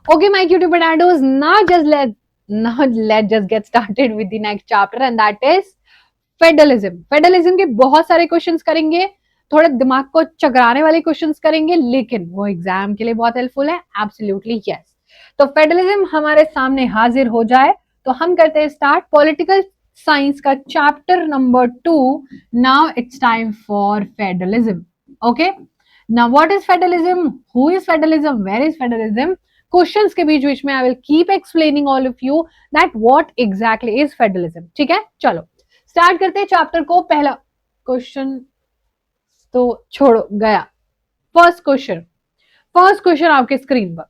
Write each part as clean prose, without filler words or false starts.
Okay, my cutie potatoes, now let's just get started with the next chapter, and that is federalism. Federalism के बहुत सारे questions करेंगे, थोड़े दिमाग को चकराने वाले क्वेश्चंस करेंगे, लेकिन वो एग्जाम के लिए बहुत हेल्पफुल है। Absolutely yes. तो फेडरलिज्म हमारे सामने हाजिर हो जाए तो हम करते हैं स्टार्ट पॉलिटिकल साइंस का chapter number 2। Now it's time for federalism. Okay, now what is federalism, who is federalism, where is federalism. Questions के बीच बीच में I will keep explaining all of you that what exactly is federalism. ठीक है, चलो start करते हैं chapter को। पहला क्वेश्चन तो छोड़ो, गया। फर्स्ट क्वेश्चन आपके स्क्रीन पर।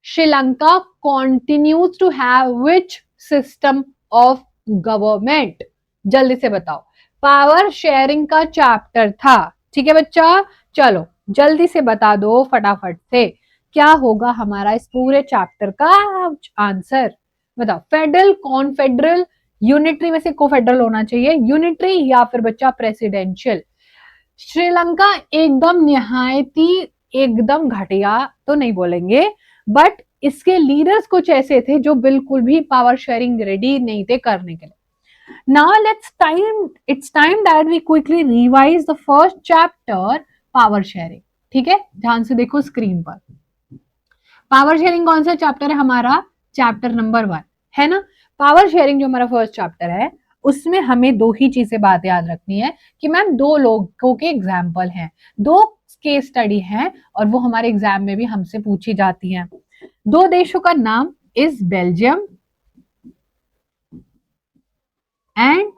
Sri Lanka continues to have which system of government? जल्दी से बताओ, पावर शेयरिंग का चैप्टर था। ठीक है बच्चा, चलो जल्दी से बता दो फटाफट से, क्या होगा हमारा इस पूरे चैप्टर का आंसर? बताओ, फेडरल, कॉन्फेडरल, यूनिटरी में से कोफेडरल होना चाहिए, यूनिटरी या फिर बच्चा प्रेसिडेंशियल। श्रीलंका एकदम निहायती एकदम घटिया तो नहीं बोलेंगे, बट इसके लीडर्स कुछ ऐसे थे जो बिल्कुल भी पावर शेयरिंग रेडी नहीं थे करने के लिए। Now it's time that we quickly revise the first chapter, power sharing. ठीक है, ध्यान से देखो स्क्रीन पर। पावर शेयरिंग कौन सा चैप्टर है हमारा? चैप्टर नंबर 1 है ना। पावर शेयरिंग जो हमारा फर्स्ट चैप्टर है, उसमें हमें दो ही चीजें बात याद रखनी है कि मैम दो लोगों के एग्जाम्पल हैं, दो केस स्टडी हैं, और वो हमारे एग्जाम में भी हमसे पूछी जाती हैं। दो देशों का नाम इज बेल्जियम एंड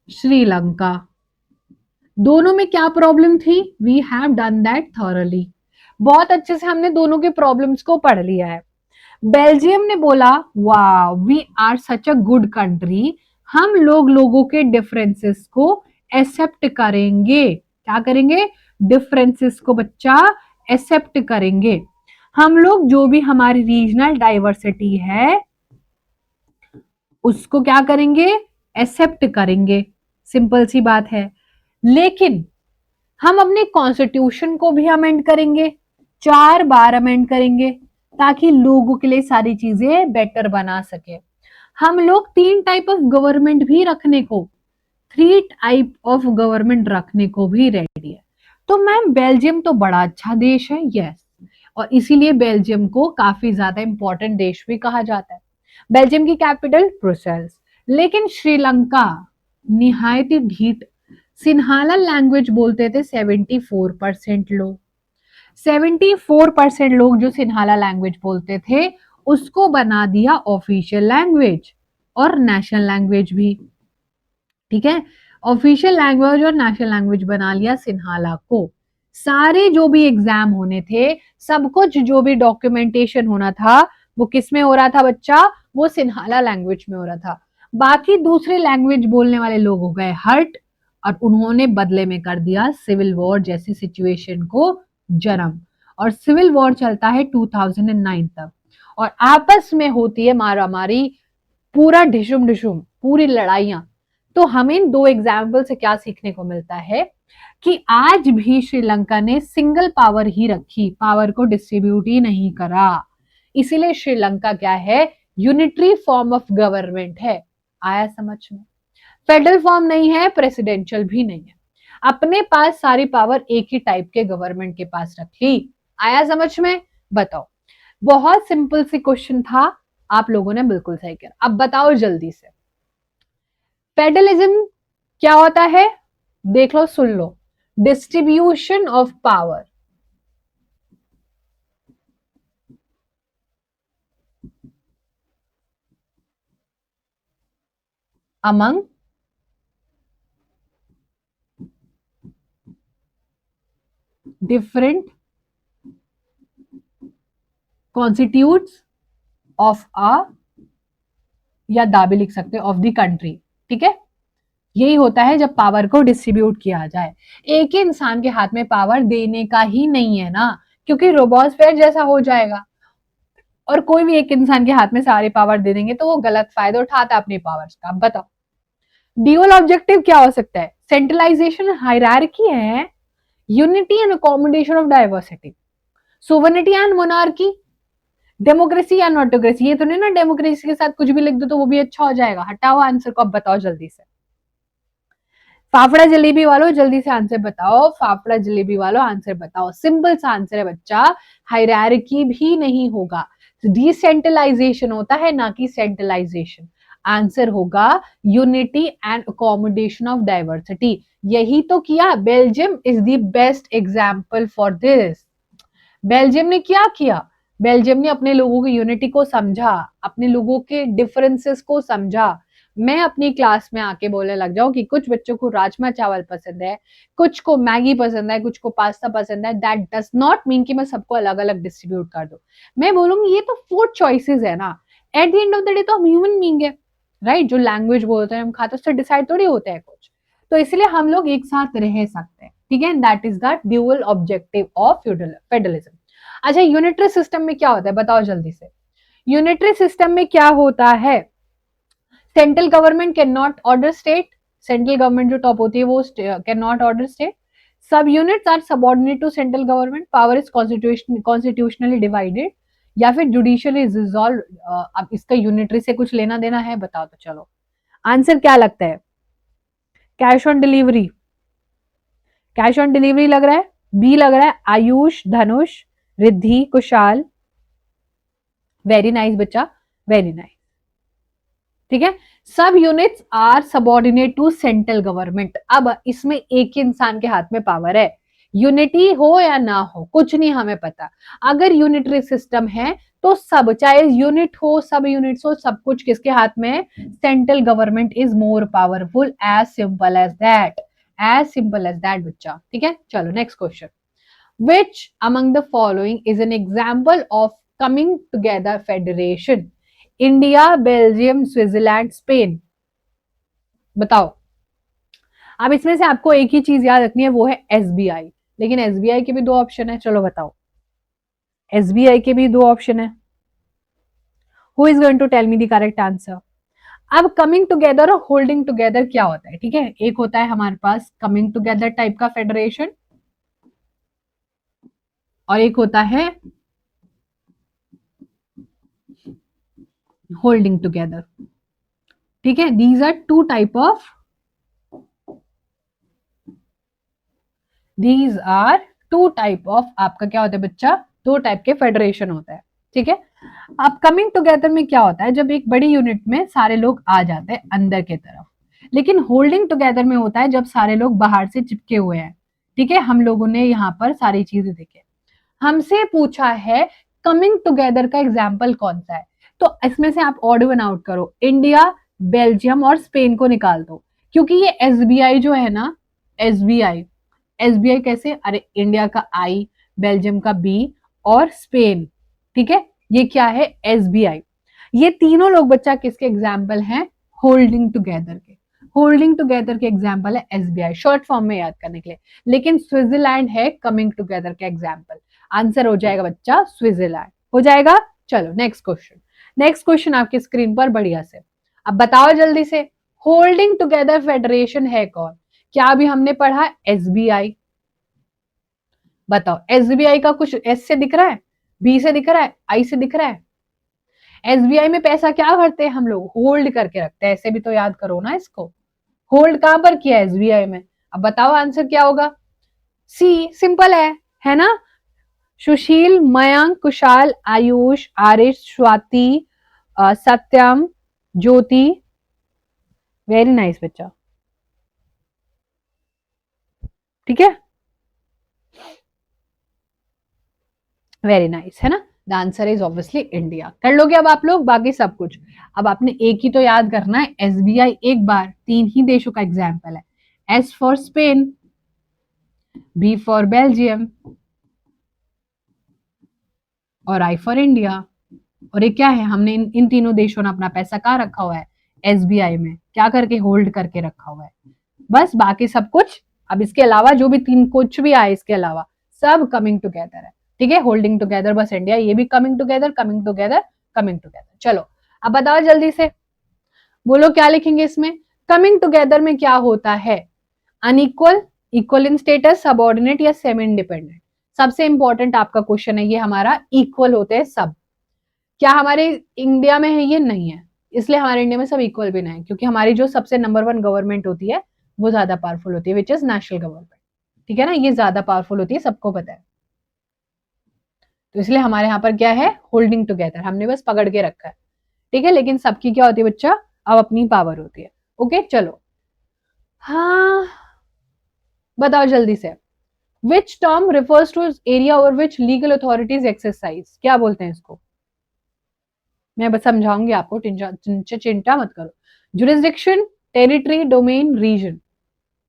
श्रीलंका। दोनों में क्या प्रॉब्लम थी? We have done that thoroughly. बहुत अच्छे से हमने दोनों के प्रॉब्लम्स को पढ़ लिया है। बेल्जियम ने बोला, वाह we are such a good country, हम लोगों के डिफरेंसेस को एक्सेप्ट करेंगे। क्या करेंगे? डिफरेंसेस को बच्चा एक्सेप्ट करेंगे। हम लोग जो भी हमारी रीजनल डाइवर्सिटी है उसको क्या करेंगे? एक्सेप्ट करेंगे। सिंपल सी बात है। लेकिन हम अपने कॉन्स्टिट्यूशन को भी अमेंड करेंगे, 4 बार अमेंड करेंगे, ताकि लोगों के लिए सारी चीजें बेटर बना सके। हम लोग 3 टाइप ऑफ गवर्नमेंट भी रखने को, 3 टाइप ऑफ गवर्नमेंट रखने को भी रेडी है। तो मैम बेल्जियम तो बड़ा अच्छा देश है, यस, और इसीलिए बेल्जियम को काफी ज्यादा इंपॉर्टेंट देश भी कहा जाता है। बेल्जियम की कैपिटल ब्रुसेल्स। लेकिन श्रीलंका निहायत ही ढीठ सिन्हाला लैंग्वेज बोलते थे 74% लोग। 74% लोग जो सिन्हाला लैंग्वेज बोलते थे उसको बना दिया ऑफिशियल लैंग्वेज और नेशनल लैंग्वेज भी। ठीक है, ऑफिशियल लैंग्वेज और नेशनल लैंग्वेज बना लिया सिन्हाला को। सारे जो भी एग्जाम होने थे, सब कुछ जो भी डॉक्यूमेंटेशन होना था, वो किस में हो रहा था बच्चा? वो सिन्हाला लैंग्वेज में हो रहा था। बाकी दूसरे लैंग्वेज बोलने वाले लोग हो गए हर्ट, और उन्होंने बदले में कर दिया सिविल वॉर जैसी सिचुएशन को जन्म। और सिविल वॉर चलता है 2009 तक, और आपस में होती है मारामारी, पूरा ढिशुम ढिशुम, पूरी लड़ाइयां। तो हमें इन दो एग्जाम्पल से क्या सीखने को मिलता है कि आज भी श्रीलंका ने सिंगल पावर ही रखी, पावर को डिस्ट्रीब्यूट ही नहीं करा। इसीलिए श्रीलंका क्या है? यूनिटरी फॉर्म ऑफ गवर्नमेंट है। आया समझ में? फेडरल फॉर्म नहीं है, प्रेसिडेंशियल भी नहीं है। अपने पास सारी पावर एक ही टाइप के गवर्नमेंट के पास रख ली। आया समझ में? बताओ, बहुत सिंपल सी क्वेश्चन था, आप लोगों ने बिल्कुल सही किया। अब बताओ जल्दी से, फेडरलिज्म क्या होता है? देख लो, सुन लो। Distribution of power among different constituents of a, या दा भी लिख सकते ऑफ द कंट्री। ठीक है, यही होता है जब पावर को डिस्ट्रीब्यूट किया जाए। एक ही इंसान के हाथ में पावर देने का ही नहीं है ना, क्योंकि रोबोस्फेयर जैसा हो जाएगा, और कोई भी एक इंसान के हाथ में सारी पावर दे देंगे तो वो गलत फायदा उठाता है अपनी पावर्स का। बताओ, ड्यूअल ऑब्जेक्टिव क्या हो सकता है? सेंट्रलाइजेशन, हायरार्की है, unity and accommodation of diversity, sovereignty and monarchy, democracy या नोटोक्रेसी, ये तो नहीं ना डेमोक्रेसी के साथ कुछ भी लिख दो तो वो भी अच्छा हो जाएगा। हटाओ आंसर को, अब बताओ जल्दी से। फाफड़ा जलेबी वालों जल्दी से आंसर बताओ, फाफड़ा जलेबी वालों आंसर बताओ। सिंपल सा आंसर है बच्चा, हायरार्की भी नहीं होगा, डिसेंट्रलाइजेशन होता है ना कि सेंट्रलाइजेशन। आंसर होगा unity and accommodation of diversity. यही तो किया Belgium, is the best example for this. Belgium ने क्या किया, बेल्जियम ने अपने लोगों की यूनिटी को समझा, अपने लोगों के डिफरेंसेस को समझा। मैं अपनी क्लास में आके बोलने लग जाऊं कि कुछ बच्चों को राजमा चावल पसंद है, कुछ को मैगी पसंद है, कुछ को पास्ता पसंद है, दैट डज नॉट मीन कि मैं सबको अलग अलग डिस्ट्रीब्यूट कर दूं। मैं बोलूंगी ये तो 4 चॉइसेस है ना, at the end of the day तो हम ह्यूमन बीइंग है, राइट? जो लैंग्वेज बोलते हैं हम खाते उससे डिसाइड थोड़ी होते हैं कुछ, तो इसलिए हम लोग एक साथ रह सकते हैं, ठीक है? That is the dual objective of federalism. अच्छा, यूनिटरी सिस्टम में क्या होता है बताओ जल्दी से। यूनिटरी सिस्टम में क्या होता है? Central government can not order state, central government जो टॉप होती है वो कैन नॉट ऑर्डर स्टेट। सब units are subordinate to central government, power is constitutionally divided, या फिर जुडिशियली रिजॉल्व। अब इसका यूनिटरी से कुछ लेना देना है बताओ तो चलो आंसर क्या लगता है? Cash on delivery, cash on delivery लग रहा है, बी लग रहा है आयुष, धनुष, रिद्धि, कुशाल। वेरी नाइस बच्चा, वेरी नाइस, ठीक है। सब units are subordinate to central government. अब इसमें एक ही इंसान के हाथ में पावर है, यूनिटी हो या ना हो कुछ नहीं हमें पता। अगर यूनिटरी सिस्टम है तो सब, चाहे यूनिट हो सब यूनिट्स हो, सब कुछ किसके हाथ में है? Central government is more powerful, as simple as that, as simple as that बच्चा, ठीक है। चलो next question, which among the following is an example of coming together federation? India, Belgium, Switzerland, Spain. बताओ। अब इसमें से आपको एक ही चीज याद रखनी है, वो है एसबीआई। लेकिन एसबीआई के भी 2 ऑप्शन है, चलो बताओ। एसबीआई के भी 2 ऑप्शन है। Who is going to tell me the correct answer? अब कमिंग टुगेदर और होल्डिंग टुगेदर क्या होता है, ठीक है? एक होता है हमारे पास कमिंग टुगेदर टाइप का फेडरेशन, और एक होता है होल्डिंग टुगेदर, ठीक है। These are 2 type of, these are 2 type of, आपका क्या होता है बच्चा? 2 टाइप के फेडरेशन होता है, ठीक है। अब कमिंग टुगेदर में क्या होता है? जब एक बड़ी यूनिट में सारे लोग आ जाते हैं अंदर के तरफ। लेकिन होल्डिंग टुगेदर में होता है जब सारे लोग बाहर से चिपके हुए हैं, ठीक है। हम लोगों ने यहाँ पर सारी चीजें देखी, हमसे पूछा है कमिंग टुगेदर का एग्जाम्पल कौन सा है, तो इसमें से आप ऑड वन आउट करो, इंडिया, बेल्जियम और स्पेन को निकाल दो। क्योंकि ये एसबीआई जो है ना, एसबीआई, एसबीआई कैसे? अरे इंडिया का आई, बेल्जियम का बी और स्पेन, ठीक है। ये क्या है? एसबीआई। ये तीनों लोग बच्चा किसके एग्जाम्पल हैं? होल्डिंग टुगेदर के। होल्डिंग टुगेदर के एग्जाम्पल है एसबीआई, शॉर्ट फॉर्म में याद करने के लिए। लेकिन स्विट्जरलैंड है कमिंग टुगेदर का एग्जाम्पल। आंसर हो जाएगा बच्चा स्विट्जरलैंड, हो जाएगा। चलो नेक्स्ट क्वेश्चन, नेक्स्ट क्वेश्चन आपकी स्क्रीन पर बढ़िया से। अब बताओ जल्दी से, होल्डिंग टुगेदर फेडरेशन है कौन? क्या अभी हमने पढ़ा एसबीआई? बताओ, एसबीआई का कुछ एस से दिख रहा है, बी से दिख रहा है, आई से दिख रहा है? एसबीआई में पैसा क्या करते हैं हम लोग? होल्ड करके रखते हैं, ऐसे भी तो याद करो ना इसको। होल्ड कहां पर किया? एसबीआई में। अब बताओ आंसर क्या होगा? सी, सिंपल है ना? सुशील, मयंक, कुशाल, आयुष, आरिश, स्वाति, सत्यम, ज्योति। वेरी नाइस बच्चा, ठीक है, वेरी नाइस, है ना? The answer is obviously India. कर लोगे अब आप लोग बाकी सब कुछ। अब आपने एक ही तो याद करना है, एसबीआई एक बार 3 ही देशों का एग्जाम्पल है, S for Spain, B for Belgium और आई फॉर इंडिया। और ये क्या है? हमने इन तीनों देशों ने अपना पैसा कहाँ रखा हुआ है? एसबीआई में। क्या करके? होल्ड करके रखा हुआ है, बस। बाकी सब कुछ, अब इसके अलावा जो भी 3 कुछ भी आए इसके अलावा, सब कमिंग टुगेदर है, ठीक है। होल्डिंग टुगेदर बस इंडिया, ये भी coming together, coming together, coming together. चलो अब बताओ जल्दी से, बोलो क्या लिखेंगे इसमें? कमिंग टुगेदर में क्या होता है? Unequal, equal in status, subordinate या सेमी इंडिपेंडेंट? सबसे इंपॉर्टेंट आपका क्वेश्चन है ये हमारा, इक्वल होते हैं सब। क्या हमारे इंडिया में है? ये नहीं है, इसलिए हमारे इंडिया में सब इक्वल भी नहीं है, क्योंकि हमारी जो सबसे नंबर 1 गवर्नमेंट होती है वो ज्यादा पावरफुल होती है, विच इज नेशनल गवर्नमेंट। ठीक है ना, ये ज्यादा पावरफुल होती है, सबको पता है। तो इसलिए हमारे यहाँ पर क्या है, होल्डिंग टुगेदर, हमने बस पकड़ के रखा है। ठीक है, लेकिन सबकी क्या होती है बच्चा, अब अपनी पावर होती है। ओके चलो, हाँ बताओ जल्दी से, which term refers to area over which legal authorities exercise, क्या बोलते हैं इसको? मैं बस समझाऊंगी आपको, चिंता मत करो। जुरिस्डिक्शन, टेरिटरी, डोमेन, रीजन,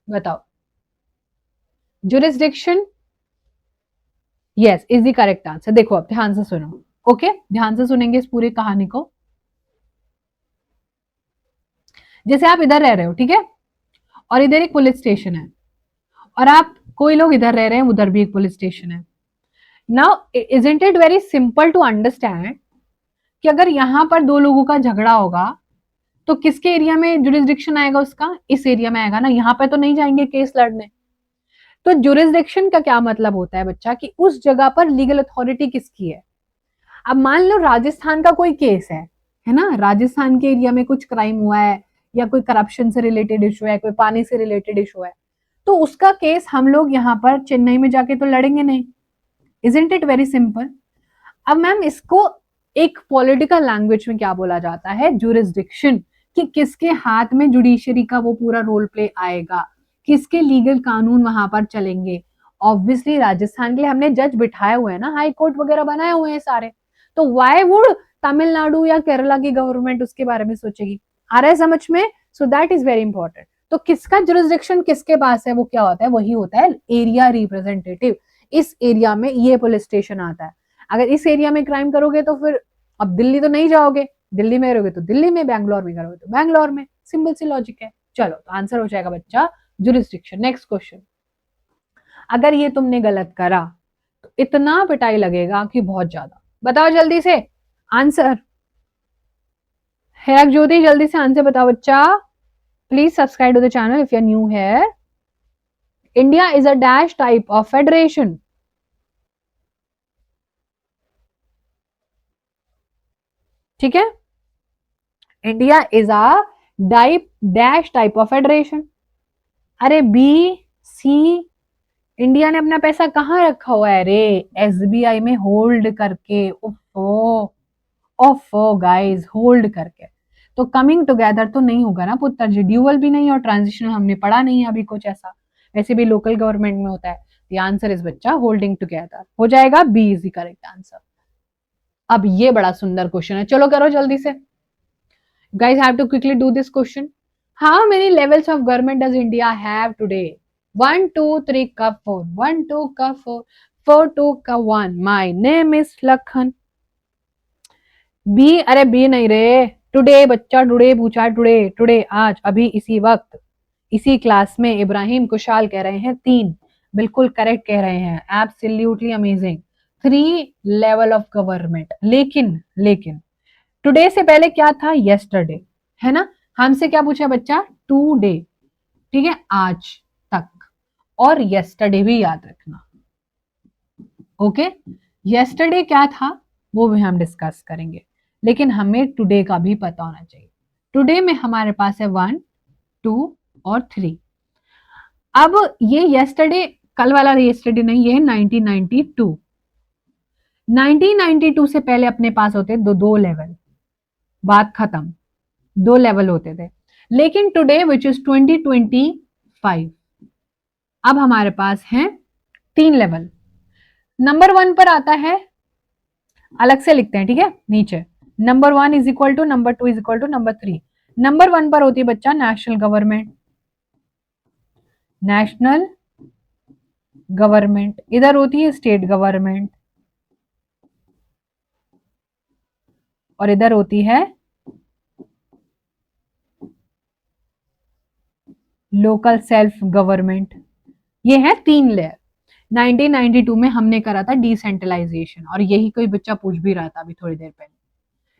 बताओ। Jurisdiction yes is the correct answer. देखो अब ध्यान से सुनो, ओके ध्यान से सुनेंगे इस पूरी कहानी को। जैसे आप इधर रह रहे हो, ठीक है, और इधर एक पुलिस स्टेशन है, और आप कोई लोग इधर रह रहे हैं, उधर भी एक पुलिस स्टेशन है। Now isn't it very simple to understand कि अगर यहां पर दो लोगों का झगड़ा होगा तो किसके एरिया में जुरिस्डिक्शन आएगा उसका? इस एरिया में आएगा ना, यहाँ पे तो नहीं जाएंगे केस लड़ने। तो जुरिस्डिक्शन का क्या मतलब होता है बच्चा, कि उस जगह पर लीगल अथॉरिटी किसकी है। अब मान लो राजस्थान का कोई केस है ना, राजस्थान के एरिया में कुछ क्राइम हुआ है, या कोई करप्शन से रिलेटेड इशू है, कोई पानी से रिलेटेड इशू है, तो उसका केस हम लोग यहाँ पर चेन्नई में जाके तो लड़ेंगे नहीं। Isn't it very simple. अब मैम इसको एक पॉलिटिकल लैंग्वेज में क्या बोला जाता है, जुरिस्डिक्शन, कि किसके हाथ में जुडिशरी का वो पूरा रोल प्ले आएगा, किसके लीगल कानून वहां पर चलेंगे। ऑब्वियसली राजस्थान के लिए हमने जज बिठाए हुए हैं ना, हाई कोर्ट वगैरह बनाए हुए हैं सारे, तो वाई वुड तमिलनाडु या केरला की गवर्नमेंट उसके बारे में सोचेगी? आ रहा है समझ में? So that is very important. तो किसका जुरिस्डिक्शन किसके पास है, वो क्या होता है, वही होता है एरिया रिप्रेजेंटेटिव। इस एरिया में ये पुलिस स्टेशन आता है। अगर इस एरिया में क्राइम करोगे तो फिर अब दिल्ली तो नहीं जाओगे, दिल्ली में रहोगे तो दिल्ली में, बैंगलोर में करोगे तो बैंगलोर में, सिंपल सी लॉजिक है। चलो तो आंसर हो जाएगा बच्चा जुरिस्डिक्शन। नेक्स्ट क्वेश्चन, अगर ये तुमने गलत करा तो इतना पिटाई लगेगा कि बहुत ज्यादा। बताओ जल्दी से आंसर, है ज्योति जल्दी से आंसर बताओ बच्चा। Please subscribe to the channel if you are new here. India is a dash type of federation. ठीक है, India is a type dash type of federation. अरे बी सी, इंडिया ने अपना पैसा कहाँ रखा हुआ है रे? एसबीआई में होल्ड करके। ओफो ओफो गाइस, होल्ड करके। तो कमिंग टुगेदर तो नहीं होगा ना पुत्र जी, ड्यूअल भी नहीं, और ट्रांजिशनल हमने पढ़ा नहीं है अभी कुछ ऐसा, वैसे भी लोकल गवर्नमेंट में होता है। द आंसर इज बच्चा होल्डिंग टुगेदर, हो जाएगा B is the correct answer. अब ये बड़ा सुंदर क्वेश्चन है, चलो करो जल्दी से। Guys have to quickly do this question. How many levels of government does India have today? 1, 2, 3 का 4, 1, 2 का 4, 4, 2 का 1. My name is Lakhan. B, अरे बी नहीं रे, टुडे बच्चा, टुडे पूछा, टुडे टुडे आज, अभी इसी वक्त इसी क्लास में इब्राहिम कुशाल कह रहे हैं 3, बिल्कुल करेक्ट कह रहे हैं, absolutely amazing. 3 level of government. लेकिन लेकिन टुडे से पहले क्या था? यस्टरडे, है ना। हमसे क्या पूछा बच्चा? टुडे, ठीक है, आज तक, और यस्टरडे भी याद रखना। ओके, यस्टरडे क्या था वो भी हम डिस्कस करेंगे, लेकिन हमें टुडे का भी पता होना चाहिए। टुडे में हमारे पास है 1, 2 और 3। अब ये यस्टरडे, कल वाला यस्टरडे नहीं, ये है 1992। 1992 से पहले अपने पास होते दो लेवल, बात खत्म, 2 लेवल होते थे। लेकिन टुडे विच इज 2025, अब हमारे पास है 3 लेवल। नंबर 1 पर आता है, अलग से लिखते हैं, ठीक है, नीचे number 1 is equal to number 2 is equal to number 3। Number 1 पर होती है बच्चा नेशनल गवर्नमेंट, नेशनल गवर्नमेंट, इधर होती है स्टेट गवर्नमेंट, और इधर होती है लोकल सेल्फ गवर्नमेंट। ये है 3 लेयर। 1992 में हमने करा था डिसेंट्रलाइजेशन, और यही कोई बच्चा पूछ भी रहा था अभी थोड़ी देर पहले,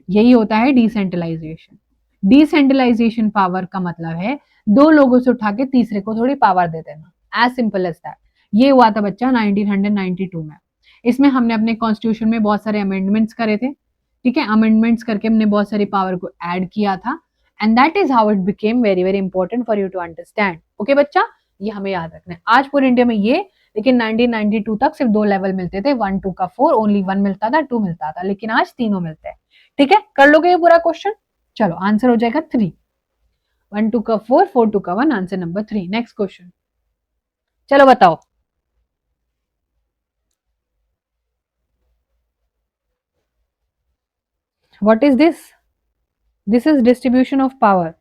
यही होता है डिसेंट्रलाइजेशन। डिसेंट्रलाइजेशन पावर का मतलब है 2 लोगों से उठा के तीसरे को थोड़ी पावर दे देना, एज सिंपल एज दैट। ये हुआ था बच्चा 1992 में। इसमें हमने अपने कॉन्स्टिट्यूशन में बहुत सारे अमेंडमेंट्स करे थे, ठीक है, अमेंडमेंट्स करके हमने बहुत सारी पावर को ऐड किया था, and that is how it became very very important for you to understand. Okay बच्चा, ये हमें याद रखना है। आज पूरे इंडिया में ये, लेकिन 1992 तक सिर्फ 2 लेवल मिलते थे, 1 2 का 4, ओनली 1 मिलता था, 2 मिलता था, लेकिन आज तीनों मिलते हैं। ठीक है, कर लोगे ये पूरा क्वेश्चन? चलो आंसर हो जाएगा 3, 1 2 का 4, 4 2 का 1, आंसर नंबर 3। नेक्स्ट क्वेश्चन, चलो बताओ। What is this? This is distribution of power.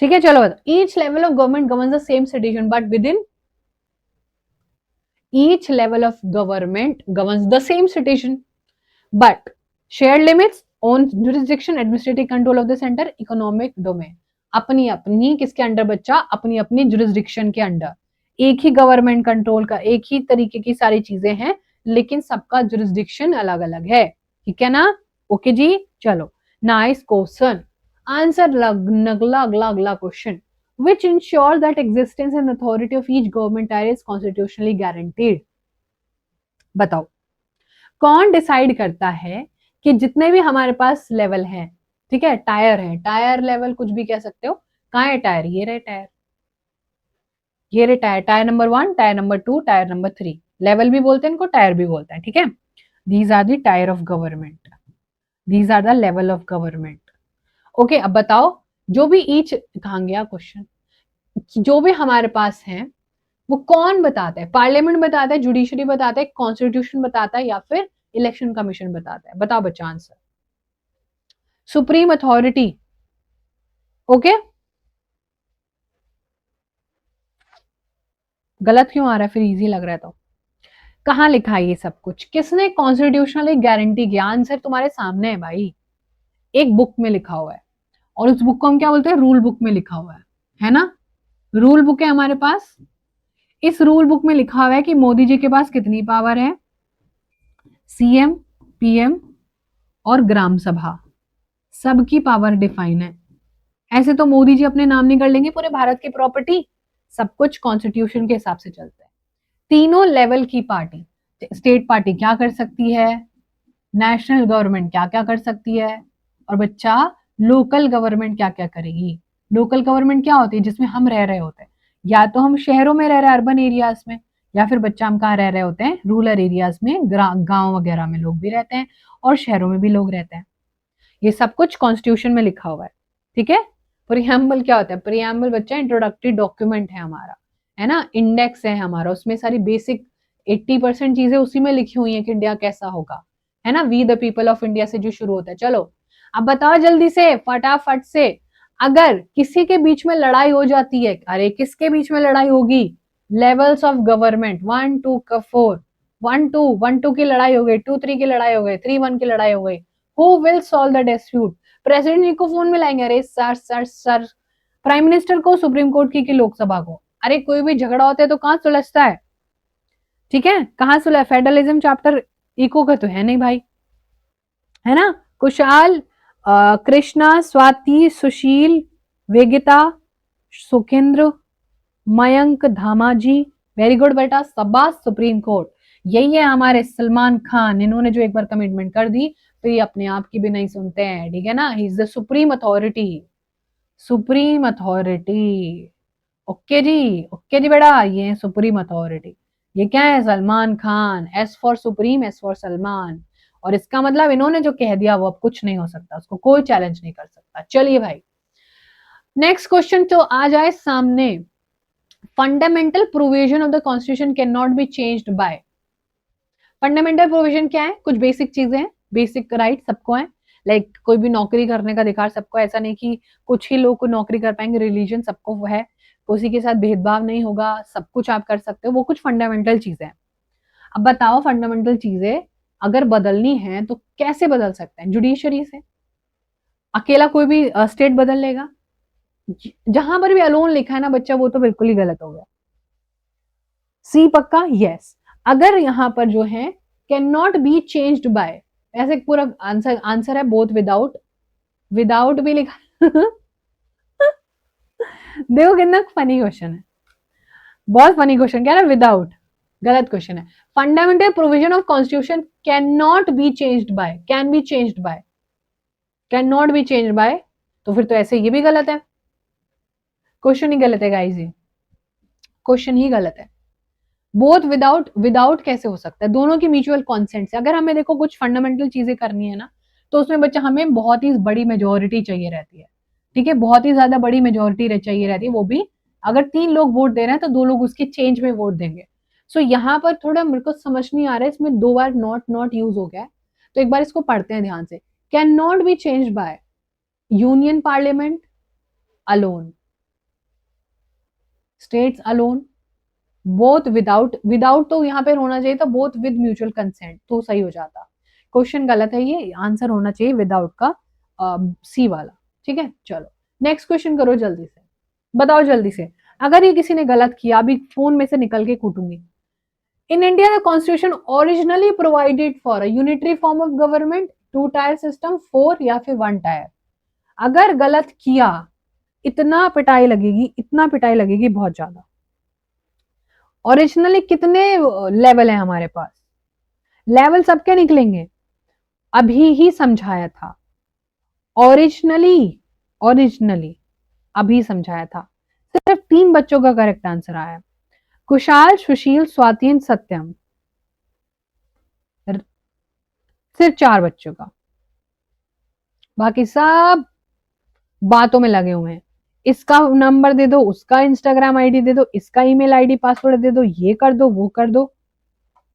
ठीक है, चलो बताओ। Each level of government governs the same citizen but with in each level of government governs the same situation but shared limits on jurisdiction, administrative control of the center, economic domain। अपनी अपनी किसके under बच्चा? अपनी अपनी jurisdiction के under, एक ही government control का, एक ही तरीके की सारी चीजें हैं, लेकिन सबका जुरिस्डिक्शन अलग अलग है। ठीक है ना? ओके जी, चलो नाइस क्वेश्चन। आंसर अगला अगला अगला question, which ensures that existence and authority of each government tier is constitutionally guaranteed। बताओ, कौन डिसाइड करता है कि जितने भी हमारे पास लेवल हैं, ठीक है, टायर है, टायर लेवल कुछ भी कह सकते हो, कहाँ है टायर? ये रहे टायर, ये रहे tyre, tyre number 1, tyre number 2, tyre number 3, level भी बोलते हैं इनको, टायर भी बोलते हैं। ठीक है, these are the tier of government, these are the level of government. Okay, अब बताओ, जो भी ईच, कहाँ गया क्वेश्चन, जो भी हमारे पास है वो कौन बताता है? पार्लियामेंट बताता है, जुडिशरी बताता है, कॉन्स्टिट्यूशन बताता है, या फिर इलेक्शन कमीशन बताता है? बताओ बच्चा आंसर। Supreme authority. ओके, गलत क्यों आ रहा है फिर? इजी लग रहा है तो। कहां लिखा है ये सब कुछ? किसने कॉन्स्टिट्यूशनली गारंटी किया? आंसर तुम्हारे सामने है भाई, एक बुक में लिखा हुआ है, और उस बुक को हम क्या बोलते हैं? रूल बुक में लिखा हुआ है ना? रूल बुक है हमारे पास। इस रूल बुक में लिखा हुआ है कि मोदी जी के पास कितनी पावर है, सीएम, पीएम और ग्राम सभा, सबकी पावर डिफाइन है। ऐसे तो मोदी जी अपने नाम नहीं कर लेंगे पूरे भारत की प्रॉपर्टी, सब कुछ कॉन्स्टिट्यूशन के हिसाब से चलता है। तीनों लेवल की पार्टी, स्टेट पार्टी क्या कर सकती है, नेशनल गवर्नमेंट क्या क्या कर सकती है, और बच्चा लोकल गवर्नमेंट क्या क्या करेगी। लोकल गवर्नमेंट क्या होती है? जिसमें हम रह रहे होते हैं, या तो हम शहरों में रह रहे हैं अर्बन एरियाज में, या फिर बच्चा हम कहाँ रह रहे होते हैं? रूरल एरियाज में, गांव वगैरह में लोग भी रहते हैं, और शहरों में भी लोग रहते हैं। ये सब कुछ कॉन्स्टिट्यूशन में लिखा हुआ है। ठीक है, प्रियम्बल क्या होता है? प्रियम्बल बच्चा इंट्रोडक्टरी डॉक्यूमेंट है हमारा, है ना, इंडेक्स है हमारा, उसमें सारी बेसिक 80% चीजें उसी में लिखी हुई है कि इंडिया कैसा होगा, है ना, we the people of India से जो शुरू होता है। चलो अब बताओ जल्दी से, फटाफट से, अगर किसी के बीच में लड़ाई हो जाती है, अरे किसके बीच में लड़ाई होगी? लेवल्स ऑफ गवर्नमेंट, 1 2 का 4, 1 2 की लड़ाई हो गई, 2 3 की लड़ाई हो गई, 3 1 की लड़ाई हो गई, who will solve the dispute? President ji को फोन मिलाएंगे, अरे sir sir sir, prime minister को, सुप्रीम कोर्ट की कि लोकसभा को? अरे कोई भी झगड़ा होता है तो कहां सुलझता है? ठीक है, कहां सुलझ? फेडरलिज्म चैप्टर इको का तो है नहीं भाई, है ना? कुशाल, कृष्णा, स्वाति, सुशील, वेगिता, सुखेंद्र, मयंक, धामाजी, वेरी गुड बेटा, शाबाश, सुप्रीम कोर्ट। यही है हमारे सलमान खान, इन्होंने जो एक बार कमिटमेंट कर दी फिर ये अपने आप की भी नहीं सुनते हैं। ठीक है ना, he is the supreme authority, supreme authority. Okay जी बेटा, ये सुप्रीम अथॉरिटी। ये क्या है? Salman Khan, S for supreme, S for Salman. और इसका मतलब इन्होंने जो कह दिया वो अब कुछ नहीं हो सकता, उसको कोई चैलेंज नहीं कर सकता। चलिए भाई, नेक्स्ट क्वेश्चन तो आ जाए सामने। Fundamental provision of the constitution can not be changed by. Fundamental provision क्या है? कुछ बेसिक चीजें हैं, बेसिक राइट सबको है, लाइक कोई भी नौकरी करने का अधिकार सबको, ऐसा नहीं कि कुछ ही लोग को नौकरी कर पाएंगे, रिलीजन सबको है, किसी के साथ भेदभाव नहीं होगा, सब कुछ आप कर सकते हो, वो कुछ फंडामेंटल चीजें हैं। अब बताओ, फंडामेंटल चीजें अगर बदलनी है तो कैसे बदल सकते हैं? जुडिशरी से। अकेला कोई भी स्टेट बदल लेगा? जहां पर भी अलोन लिखा है ना बच्चा, वो तो बिल्कुल ही गलत हो गया। सी पक्का? यस। अगर यहां पर जो है can not be changed by, ऐसे पूरा आंसर है बोथ विदाउट, विदाउट भी लिखा देखो कितना फनी क्वेश्चन है, बहुत फनी क्वेश्चन, क्या है विदाउट, गलत क्वेश्चन है। Fundamental provision of constitution can not be changed by, can be changed by, can not be changed by, तो फिर तो ऐसे ये भी गलत है, क्वेश्चन ही गलत है गाइस, ये क्वेश्चन ही गलत है। बोथ विदाउट, विदाउट कैसे हो सकता है, दोनों की म्यूचुअल कॉन्सेंट से। अगर हमें देखो कुछ फंडामेंटल चीजें करनी है ना, तो उसमें बच्चा हमें बहुत ही बड़ी मेजोरिटी चाहिए रहती है, ठीक है, बहुत ही ज्यादा बड़ी मेजोरिटी चाहिए रहती है, वो भी अगर 3 लोग वोट दे रहे हैं तो 2 लोग उसके चेंज में वोट देंगे। सो यहाँ पर थोड़ा मेरे को समझ नहीं आ रहा है, इसमें 2 बार नॉट नॉट यूज हो गया है, तो एक बार इसको पढ़ते हैं ध्यान से। Can not be change by union parliament alone, states alone, both without, without तो यहाँ पे होना चाहिए था बोथ विद म्यूचुअल कंसेंट, तो सही हो जाता। क्वेश्चन गलत है, ये आंसर होना चाहिए विदाउट का, सी वाला, ठीक है। चलो नेक्स्ट क्वेश्चन करो जल्दी से, बताओ जल्दी से। अगर ये किसी ने गलत किया, अभी फोन में से निकल के कूटूंगी। In India the constitution originally provided for a unitary form of government, 2 tier system, 4 या फिर 1 टायर। अगर गलत किया, इतना पिटाई लगेगी, इतना पिटाई लगेगी, बहुत ज्यादा। ओरिजिनली कितने लेवल है हमारे पास, लेवल सबके निकलेंगे, अभी ही समझाया था। ओरिजिनली, ओरिजिनली अभी समझाया था। सिर्फ 3 बच्चों का करेक्ट आंसर आया, कुशाल, सुशील, स्वाति, सत्यम, सिर्फ 4 बच्चों का, बाकी सब बातों में लगे हुए हैं। इसका नंबर दे दो, उसका इंस्टाग्राम आईडी दे दो, इसका ईमेल आईडी पासवर्ड दे दो, ये कर दो, वो कर दो।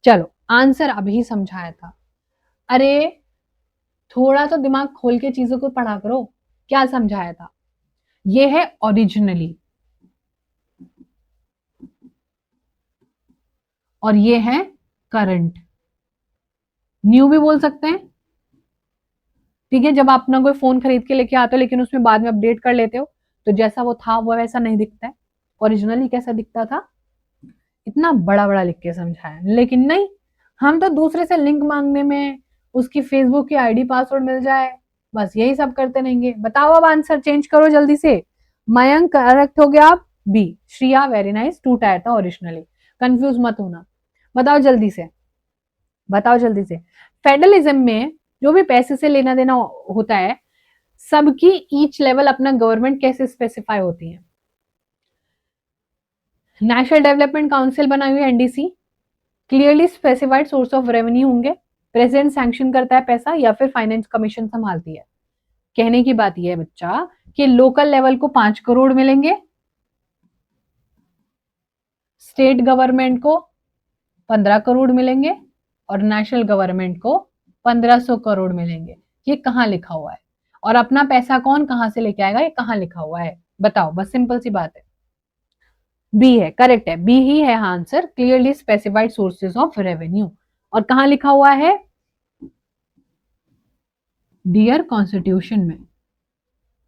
चलो आंसर अभी समझाया था। अरे थोड़ा तो दिमाग खोल के चीजों को पढ़ा करो, क्या समझाया था। ये है ओरिजिनली और ये है करंट, न्यू भी बोल सकते हैं, ठीक है। जब आप अपना कोई फोन खरीद के लेके आते हो लेकिन उसमें बाद में अपडेट कर लेते हो, तो जैसा वो था वो वैसा नहीं दिखता है। ओरिजिनली कैसा दिखता था, इतना बड़ा बड़ा लिख के समझाया, लेकिन नहीं, हम तो दूसरे से लिंक मांगने में, उसकी फेसबुक की आईडी पासवर्ड मिल जाए, बस यही सब करते रहेंगे। बताओ अब आंसर चेंज करो जल्दी से। मयंक करेक्ट हो गया, आप B. Shriya very nice, 2 tier था ओरिजिनली, कंफ्यूज मत होना। बताओ जल्दी से, बताओ जल्दी से। फेडरलिज्म में जो भी पैसे से लेना देना होता है, सबकी ईच लेवल अपना गवर्नमेंट कैसे स्पेसिफाई होती है। नेशनल डेवलपमेंट काउंसिल बनाई हुई NDC, clearly specified source of revenue होंगे, प्रेसिडेंट सैंक्शन करता है पैसा या फिर फाइनेंस कमीशन संभालती है। कहने की बात यह है बच्चा कि लोकल लेवल को 5 करोड़ मिलेंगे, स्टेट गवर्नमेंट को 15 करोड़ मिलेंगे और नेशनल गवर्नमेंट को 1500 करोड़ मिलेंगे। ये कहां लिखा हुआ है, और अपना पैसा कौन कहां से लेके आएगा, ये कहां लिखा हुआ है, बताओ, बस सिंपल सी बात है। बी है, करेक्ट है, बी ही है answer, clearly specified sources of revenue. और कहां लिखा हुआ है, डियर कॉन्स्टिट्यूशन में,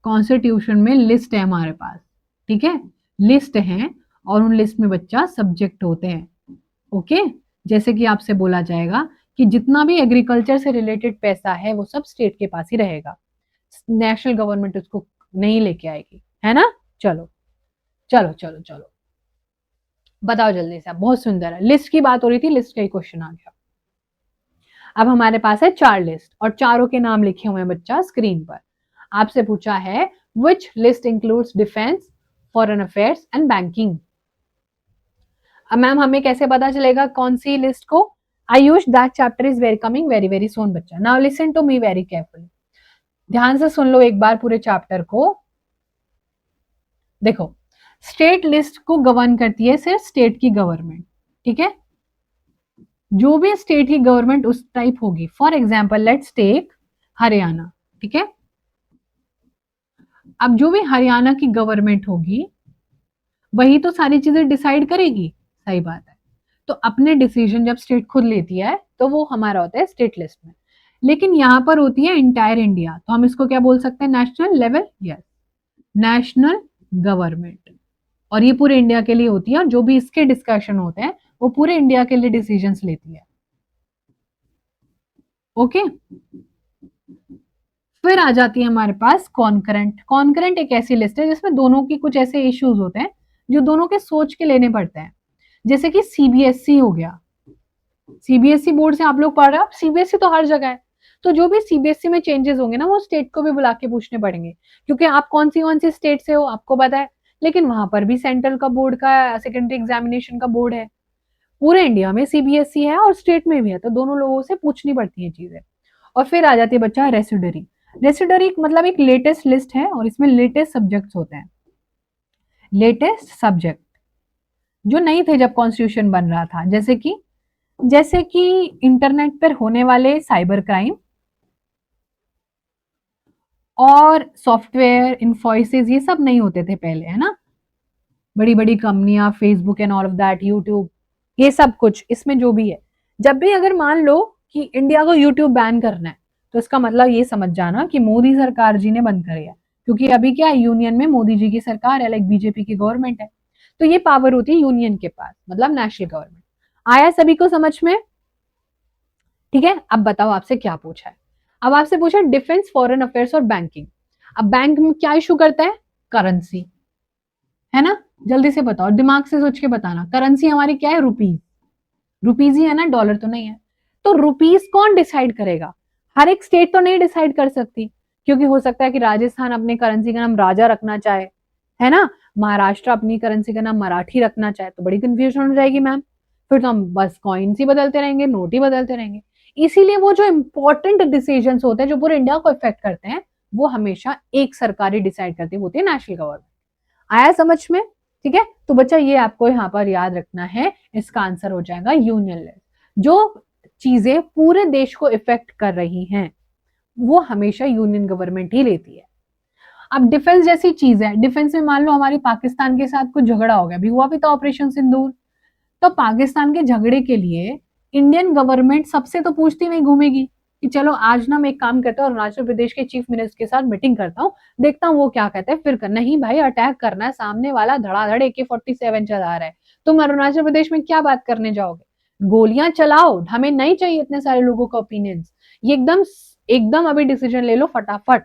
कॉन्स्टिट्यूशन में लिस्ट है हमारे पास, ठीक है, लिस्ट है, और उन लिस्ट में बच्चा सब्जेक्ट होते हैं, ओके। जैसे कि आपसे बोला जाएगा कि जितना भी एग्रीकल्चर से रिलेटेड पैसा है वो सब स्टेट के पास ही रहेगा, नेशनल गवर्नमेंट उसको नहीं लेके आएगी, है ना। चलो चलो चलो चलो, बताओ जल्दी से, बहुत सुंदर है, लिस्ट की बात हो रही थी, लिस्ट का ही क्वेश्चन आ गया। अब हमारे पास है 4 लिस्ट और चारों के नाम लिखे हुए हैं बच्चा स्क्रीन पर। आपसे पूछा है which list includes defence, foreign affairs and banking. अब मैम हमें कैसे पता चलेगा कौन सी लिस्ट को। Ayush that chapter is very coming very very soon बच्चा, now listen to me very carefully, ध्यान से सुन लो एक बार पूरे चैप्टर को। देखो स्टेट लिस्ट को गवर्न करती है सिर्फ स्टेट की गवर्नमेंट, ठीक है, जो भी स्टेट की गवर्नमेंट उस टाइप होगी। For example let's take Haryana, ठीक है। अब जो भी हरियाणा की गवर्नमेंट होगी वही तो सारी चीजें डिसाइड करेगी, सही बात है। तो अपने डिसीजन जब स्टेट खुद लेती है तो वो हमारा होता है स्टेट लिस्ट में, लेकिन यहाँ पर होती है इंटायर इंडिया, तो हम इसको क्या बोल सकते हैं, national level, yes, national government. और ये पूरे इंडिया के लिए होती है, और जो भी इसके डिस्कशन होते हैं वो पूरे इंडिया के लिए डिसीजंस लेती है, ओके। फिर आ जाती है हमारे पास कॉन्करेंट। कॉन्करेंट एक ऐसी लिस्ट है जिसमें दोनों की कुछ ऐसे इश्यूज होते हैं जो दोनों के सोच के लेने पड़ते हैं। जैसे कि सीबीएसई हो गया, सीबीएसई बोर्ड से आप लोग पढ़ रहे हो, सीबीएसई तो हर जगह है, तो जो भी सीबीएसई में चेंजेस होंगे ना वो स्टेट को भी बुला के पूछने पड़ेंगे, क्योंकि आप कौन सी स्टेट से हो आपको पता है, लेकिन वहां पर भी सेंट्रल का बोर्ड का सेकेंडरी एग्जामिनेशन का बोर्ड है, पूरे इंडिया में सीबीएसई है और स्टेट में भी है, तो दोनों लोगों से पूछनी पड़ती है चीजें। और फिर आ जाती है बच्चा रेसिडरी। रेसिडरी मतलब एक लेटेस्ट लिस्ट है और इसमें लेटेस्ट सब्जेक्ट्स होते हैं, लेटेस्ट सब्जेक्ट जो नहीं थे जब कॉन्स्टिट्यूशन बन रहा था, जैसे कि इंटरनेट पर होने वाले साइबर क्राइम और सॉफ्टवेयर इन्फॉइसेस, ये सब नहीं होते थे पहले, है ना, बड़ी बड़ी कंपनियां, Facebook and all of that, YouTube, ये सब कुछ इसमें जो भी है। जब भी अगर मान लो कि इंडिया को यूट्यूब बैन करना है, तो इसका मतलब ये समझ जाना कि मोदी सरकार जी ने बंद कर दिया, क्योंकि अभी क्या है, यूनियन में मोदी जी की सरकार है, लाइक बीजेपी की गवर्नमेंट है, तो ये पावर होती है यूनियन के पास, मतलब नेशनल गवर्नमेंट। आया सभी को समझ में? ठीक है, अब बताओ आपसे क्या पूछा है। अब आपसे पूछा डिफेंस, फॉरेन अफेयर्स और बैंकिंग। अब बैंक में क्या इशू करता है? करेंसी, है ना, जल्दी से बताओ, दिमाग से सोच के बताना, करेंसी हमारी क्या है? रुपीज, रुपीज ही है ना, डॉलर तो नहीं है। तो रुपीज कौन डिसाइड करेगा? हर एक स्टेट तो नहीं डिसाइड कर सकती, क्योंकि हो सकता है कि राजस्थान अपनी करेंसी का नाम राजा रखना चाहे, है ना, महाराष्ट्र अपनी करेंसी का नाम मराठी रखना चाहे, तो बड़ी कंफ्यूजन हो जाएगी मैम, फिर तो हम बस कॉइन्स ही बदलते रहेंगे, नोट ही बदलते रहेंगे। इसीलिए वो जो इंपॉर्टेंट डिसीजन होते हैं जो पूरे इंडिया को इफेक्ट करते हैं, वो हमेशा एक सरकारी डिसाइड करती होती है, नेशनल गवर्नमेंट। आया समझ में? ठीक है, तो बच्चा ये आपको यहाँ पर याद रखना है, इसका आंसर हो जाएगा यूनियन लिस्ट। जो चीजें पूरे देश को इफेक्ट कर रही हैं वो हमेशा यूनियन गवर्नमेंट ही लेती है। अब डिफेंस जैसी चीज है, डिफेंस में मान लो हमारी पाकिस्तान के साथ कुछ झगड़ा हो गया, भी हुआ भी था ऑपरेशन सिंदूर, तो पाकिस्तान के झगड़े के लिए इंडियन गवर्नमेंट सबसे तो पूछती नहीं घूमेगी कि चलो आज ना मैं एक काम करता हूँ, अरुणाचल प्रदेश के चीफ मिनिस्टर के साथ मीटिंग करता हूँ, देखता हूँ वो क्या कहते हैं, फिर कर नहीं भाई, अटैक करना है, सामने वाला धड़ाधड़ AK-47 चला रहा है, तुम अरुणाचल प्रदेश में क्या बात करने जाओगे? गोलियां चलाओ, हमें नहीं चाहिए इतने सारे लोगों का ओपिनियंस, ये एकदम एकदम अभी डिसीजन ले लो फटाफट।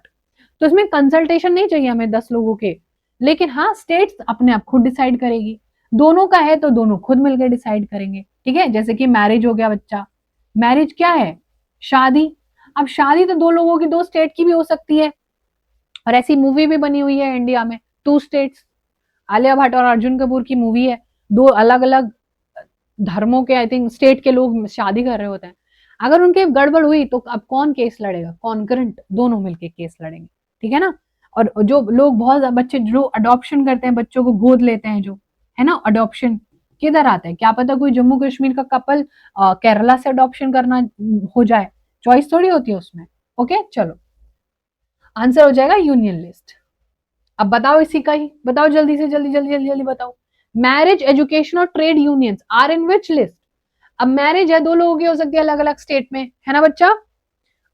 तो इसमें कंसल्टेशन नहीं चाहिए हमें 10 लोगों के, लेकिन हाँ स्टेट्स अपने आप खुद डिसाइड करेगी, दोनों का है तो दोनों खुद मिलकर डिसाइड करेंगे। ठीक है, जैसे कि मैरिज हो गया बच्चा, मैरिज क्या है? शादी। अब शादी तो दो लोगों की, दो स्टेट की भी हो सकती है, और ऐसी मूवी भी बनी हुई है इंडिया में, टू स्टेट्स, आलिया भट्ट और अर्जुन कपूर की मूवी है, दो अलग अलग धर्मों के आई थिंक स्टेट के लोग शादी कर रहे होते हैं, अगर उनके गड़बड़ हुई तो अब कौन केस लड़ेगा? कॉन्करेंट दोनों मिलके केस लड़ेंगे, ठीक है ना। और जो लोग बहुत बच्चे जो अडॉप्शन करते हैं, बच्चों को गोद लेते हैं, जो है ना, अडॉप्शन किधर आता है? क्या पता कोई जम्मू कश्मीर का कपल केरला से अडॉप्शन करना हो जाए, चॉइस थोड़ी होती है उसमें। ओके चलो, आंसर हो जाएगा यूनियन लिस्ट। अब बताओ, इसी का ही बताओ, जल्दी से जल्दी जल्दी जल्दी जल्दी बताओ। मैरिज, एजुकेशन और trade unions are in which list? अब मैरिज है, दो लोगों की हो सकती है अलग अलग स्टेट में, है ना बच्चा।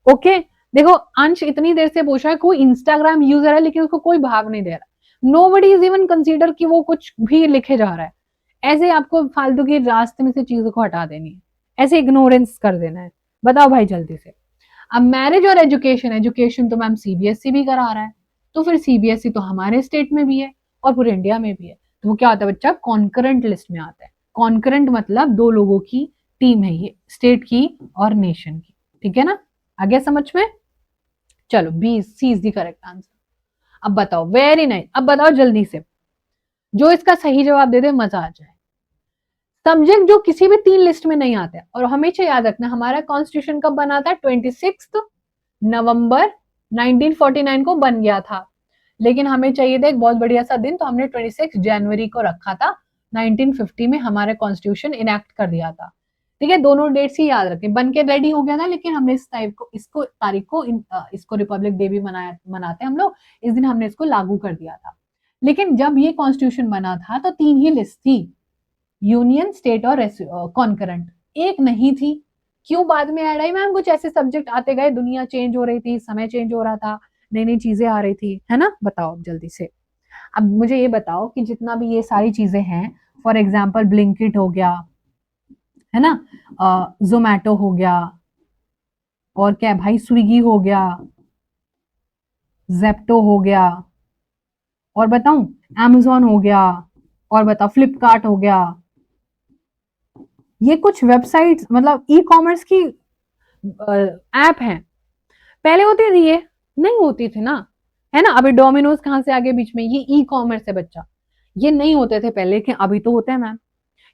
ओके, देखो अंश इतनी देर से पूछ रहा है, कोई इंस्टाग्राम यूजर है लेकिन उसको कोई भाव नहीं दे रहा, नोबडी इज इवन कंसीडर कि वो कुछ भी लिखे जा रहा है, ऐसे आपको फालतू की रास्ते में से चीजों को हटा देनी है, ऐसे इग्नोरेंस कर देना है। बताओ भाई जल्दी से। अब मैरिज और एजुकेशन, एजुकेशन तो मैम सीबीएसई भी करा रहा है, तो फिर सीबीएसई तो हमारे स्टेट में भी है और पूरे इंडिया में भी है, तो वो क्या होता है बच्चा? कॉन्करेंट लिस्ट में आता है। कॉन्करेंट मतलब दो लोगों की टीम है ये, स्टेट की और नेशन की, ठीक है ना, आगे समझ में? चलो B C is the correct answer. अब बताओ, वेरी नाइस, अब बताओ जल्दी से, जो इसका सही जवाब दे दे मजा आ जाए। सब्जेक्ट जो किसी भी तीन लिस्ट में नहीं आते, और हमेशा याद रखना हमारा कॉन्स्टिट्यूशन कब बना था? 26 नवंबर 1949 को बन गया था, लेकिन हमें चाहिए था एक बहुत बढ़िया सा दिन, तो हमने 26 जनवरी को रखा था, 1950 में हमारे कॉन्स्टिट्यूशन इनेक्ट कर दिया था। ठीक है, दोनों डेट्स ही याद रखें, बन के रेडी हो गया था, लेकिन हमने इस टाइप को, इसको तारीख को इसको रिपब्लिक डे भी मनाते हैं हम लोग, इस दिन हमने इसको लागू कर दिया था। लेकिन जब ये कॉन्स्टिट्यूशन बना था तो तीन ही लिस्ट थी, यूनियन, स्टेट और कॉन्करेंट, एक नहीं थी। क्यों बाद में ऐड आई मैम? कुछ ऐसे सब्जेक्ट आते गए, दुनिया चेंज हो रही थी, समय चेंज हो रहा था, नई नई चीजें आ रही थी, है ना। बताओ जल्दी से। अब मुझे ये बताओ कि जितना भी ये सारी चीजें हैं, फॉर एग्जाम्पल ब्लिंकिट हो गया, है ना, जोमैटो हो गया, और क्या है भाई, स्विगी हो गया, जेप्टो हो गया, और बताऊं, amazon हो गया, और बताओ फ्लिपकार्ट हो गया, ये कुछ वेबसाइट्स मतलब ई कॉमर्स की ऐप है, पहले होती थी ये नहीं होती थी ना, है ना। अभी डोमिनोज कहाँ से आगे बीच में, ये ई कॉमर्स है बच्चा, ये नहीं होते थे पहले, लेकिन अभी तो होते हैं मैम।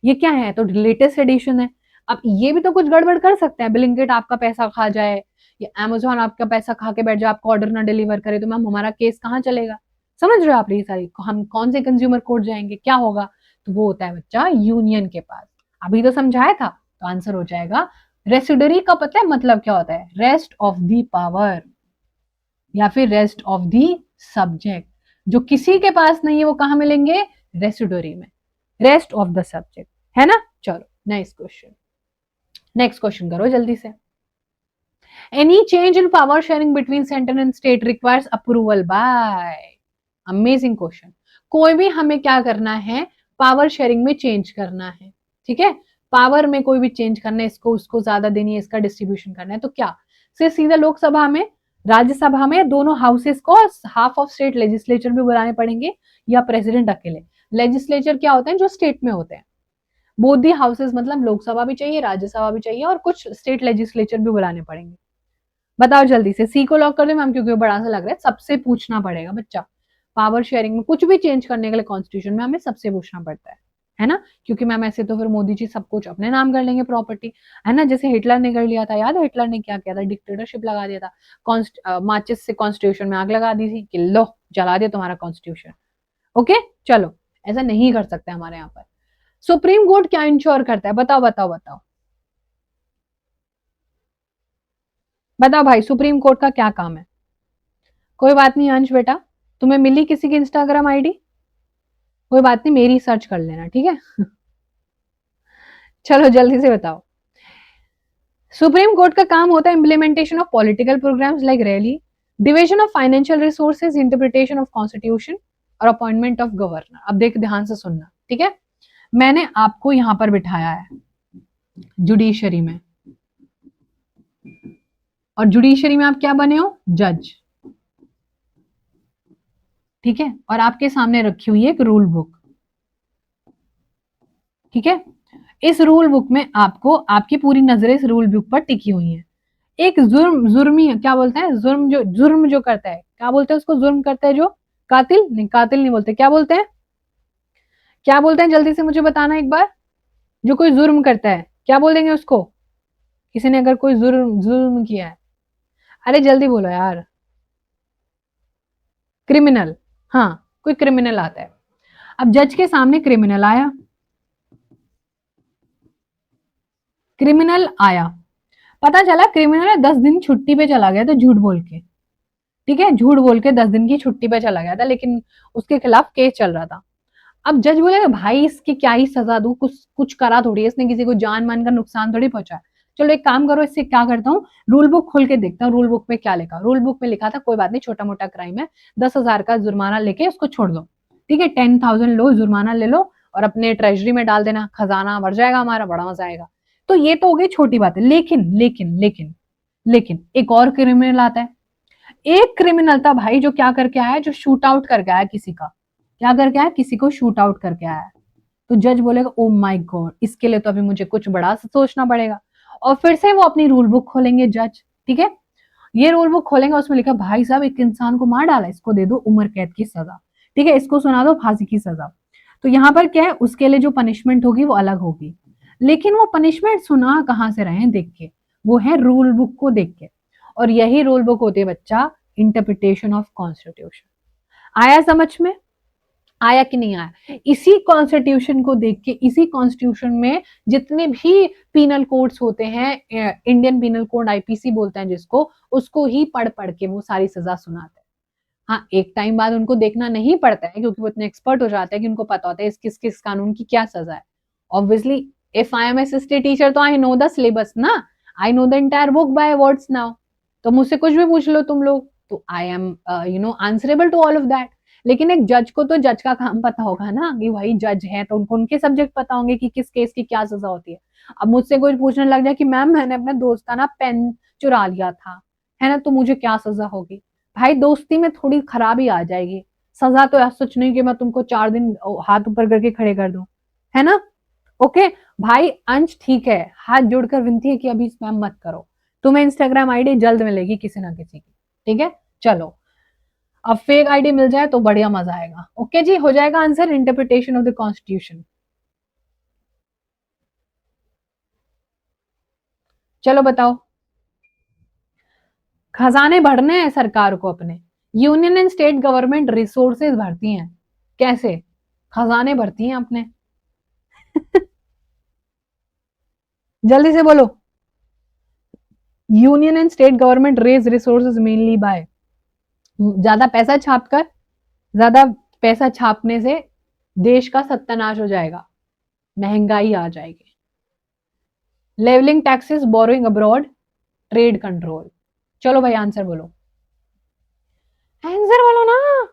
ये क्या है, तो लेटेस्ट एडिशन है। अब ये भी तो कुछ गड़बड़ कर सकते हैं, ब्लिंकिट आपका पैसा खा जाए या अमेजोन आपका पैसा खा के बैठ जाए, आपका ऑर्डर ना डिलीवर करे, तो मैम हमारा केस कहाँ चलेगा। समझ रहे हो आप ये सारी, हम कौन से कंज्यूमर कोर्ट जाएंगे, क्या होगा। तो वो होता है बच्चा यूनियन के पास। अभी तो समझाया था, तो आंसर हो जाएगा रेसिडरी का पता है मतलब क्या होता है, रेस्ट ऑफ दी पावर या फिर रेस्ट ऑफ दी सब्जेक्ट। जो किसी के पास नहीं है वो कहां मिलेंगे, रेसिडरी में, रेस्ट ऑफ द सब्जेक्ट, है ना। चलो नेक्स्ट क्वेश्चन करो जल्दी से। Any change in power sharing between centre and state requires approval bye. Amazing question. कोई भी हमें क्या करना है, पावर शेयरिंग में चेंज करना है, ठीक है। पावर में कोई भी चेंज करना है, इसको उसको ज्यादा देनी है, इसका डिस्ट्रीब्यूशन करना है, तो क्या सिर्फ सीधा लोकसभा में, राज्यसभा में दोनों हाउसेस को हाफ ऑफ स्टेट लेजिस्लेचर भी बुलाने पड़ेंगे, या प्रेसिडेंट अकेले। लेजिस्लेचर क्या होते हैं, जो स्टेट में होते हैं। बोथ दी हाउसेस मतलब लोकसभा भी चाहिए, राज्यसभा भी चाहिए, और कुछ स्टेट लेजिस्लेचर भी बुलाने पड़ेंगे। बताओ जल्दी से, सी को लॉक कर दे मैम, क्योंकि वो बड़ा सा लग रहा है, सबसे पूछना पड़ेगा बच्चा। पावर शेयरिंग में कुछ भी चेंज करने के लिए कॉन्स्टिट्यूशन में हमें सबसे पूछना पड़ता है ना। क्योंकि मैम ऐसे तो फिर मोदी जी सब कुछ अपने नाम कर लेंगे प्रॉपर्टी, है ना। जैसे हिटलर ने कर लिया था, याद है हिटलर ने क्या किया था, डिक्टेटरशिप लगा दिया था, माचिस से कॉन्स्टिट्यूशन में आग लगा दी थी कि लो जला दिया तुम्हारा कॉन्स्टिट्यूशन। ओके चलो, ऐसा नहीं कर सकते हमारे यहाँ पर। सुप्रीम कोर्ट क्या इंश्योर करता है, बताओ बताओ बताओ बताओ भाई, सुप्रीम कोर्ट का क्या काम है। कोई बात नहीं अंश बेटा, तुम्हें मिली किसी की इंस्टाग्राम आईडी, कोई बात नहीं, मेरी सर्च कर लेना, ठीक है। चलो जल्दी से बताओ। सुप्रीम कोर्ट का काम होता है implementation of political programs like rally, division of financial resources, interpretation of constitution, और अपॉइंटमेंट ऑफ गवर्नर। अब देख ध्यान से सुनना, ठीक है। मैंने आपको यहां पर बिठाया है जुडिशरी में, और जुडिशरी में आप क्या बने हो, जज, ठीक है। और आपके सामने रखी हुई है एक रूल बुक, ठीक है। इस रूल बुक में आपको, आपकी पूरी नजरें इस रूल बुक पर टिकी हुई हैं। एक जुर्मी क्या बोलते हैं, जुर्म जो करता है, क्या बोलते हैं उसको, जुर्म करता है जो, कातिल नहीं, कातिल नहीं बोलते, क्या बोलते हैं, क्या बोलते हैं, जल्दी से मुझे बताना एक बार। जो कोई जुर्म करता है क्या बोल देंगे उसको, किसी ने अगर कोई जुर्म जुर्म किया है, अरे जल्दी बोलो यार, क्रिमिनल। हाँ, कोई क्रिमिनल आता है। अब जज के सामने क्रिमिनल आया, क्रिमिनल आया, पता चला क्रिमिनल 10 दिन छुट्टी पे चला गया था झूठ बोल के, ठीक है, झूठ बोल के 10 दिन की छुट्टी पे चला गया था, लेकिन उसके खिलाफ केस चल रहा था। अब जज बोलेगा भाई इसकी क्या ही सजा दूं, कुछ कुछ करा थोड़ी है इसने, किसी को जान मान का नुकसान थोड़ी पहुंचा। चलो एक काम करो, इससे क्या करता हूँ, रूल बुक खोल के देखता हूँ, रूल बुक में क्या लिखा। रूल बुक में लिखा था कोई बात नहीं, छोटा मोटा क्राइम है, 10,000 का जुर्माना लेके उसको छोड़ दो, ठीक है। 10,000 लो जुर्माना ले लो और अपने ट्रेजरी में डाल देना, खजाना भर जाएगा हमारा, बड़ा मजा आएगा। तो ये तो हो गई छोटी बात है, लेकिन लेकिन लेकिन लेकिन एक और क्रिमिनल आता है। एक क्रिमिनल था भाई जो क्या करके आया, जो शूट आउट करके आया किसी का, क्या करके आया, किसी को शूट आउट करके आया। तो जज बोलेगा ओ माय गॉड, इसके लिए तो अभी मुझे कुछ बड़ा सोचना पड़ेगा। और फिर से वो अपनी रूल बुक खोलेंगे जज, ठीक है। ये रूल बुक खोलेंगे, उसमें लिखा भाई साहब एक इंसान को मार डाला, इसको दे दो उम्र कैद की सजा, ठीक है, इसको सुना दो फांसी की सजा। तो यहाँ पर क्या है, उसके लिए जो पनिशमेंट होगी वो अलग होगी, लेकिन वो पनिशमेंट सुना कहाँ से रहे हैं, देख के, वो है रूल बुक को देख के। और यही रूल बुक होती है बच्चा इंटरप्रिटेशन ऑफ कॉन्स्टिट्यूशन। आया समझ में, आया कि नहीं आया। इसी कॉन्स्टिट्यूशन को देख के, इसी कॉन्स्टिट्यूशन में जितने भी पीनल कोड्स होते हैं, इंडियन पीनल कोड आईपीसी बोलते हैं जिसको, उसको ही पढ़ पढ़ के वो सारी सजा सुनाते हैं। हाँ, एक टाइम बाद उनको देखना नहीं पड़ता है, क्योंकि वो इतने एक्सपर्ट हो जाते हैं कि उनको पता होता है इस किस किस कानून की क्या सजा है। Obviously if I am assistant teacher तो आई नो द सिलेबस ना, I know the entire book by words now. तो मुझसे कुछ भी पूछ लो तुम लोग, तो I am answerable to all of that. लेकिन एक जज को तो जज का काम पता होगा ना, कि वही जज है तो उनको उनके सब्जेक्ट पता होंगे कि किस केस की क्या सजा होती है। अब मुझसे कोई पूछने लग जाए कि मैम मैंने अपने दोस्त का ना पेन चुरा लिया था, है ना, तो मुझे क्या सजा होगी। भाई दोस्ती में थोड़ी खराबी आ जाएगी, सजा तो ऐसा सच नहीं कि मैं तुमको 4 दिन हाथ ऊपर करके खड़े कर दूं, है ना। ओके भाई अंश, ठीक है, हाथ जोड़कर विनती है कि अभी स्पैम मत करो, तुम्हें इंस्टाग्राम आईडी जल्द मिलेगी किसी ना किसी की, ठीक है। चलो, अब फेक आईडी मिल जाए तो बढ़िया मजा आएगा। ओके जी, हो जाएगा answer interpretation of the constitution. चलो बताओ। खजाने भरने हैं सरकार को अपने, union and state government resources भरती हैं। कैसे? खजाने भरती हैं अपने। जल्दी से बोलो। Union and state government raise resources mainly by, ज्यादा पैसा छापकर, ज्यादा पैसा छापने से देश का सत्यानाश हो जाएगा, महंगाई आ जाएगी। Levelling taxes, borrowing abroad, trade control. चलो भाई आंसर बोलो, आंसर बोलो ना।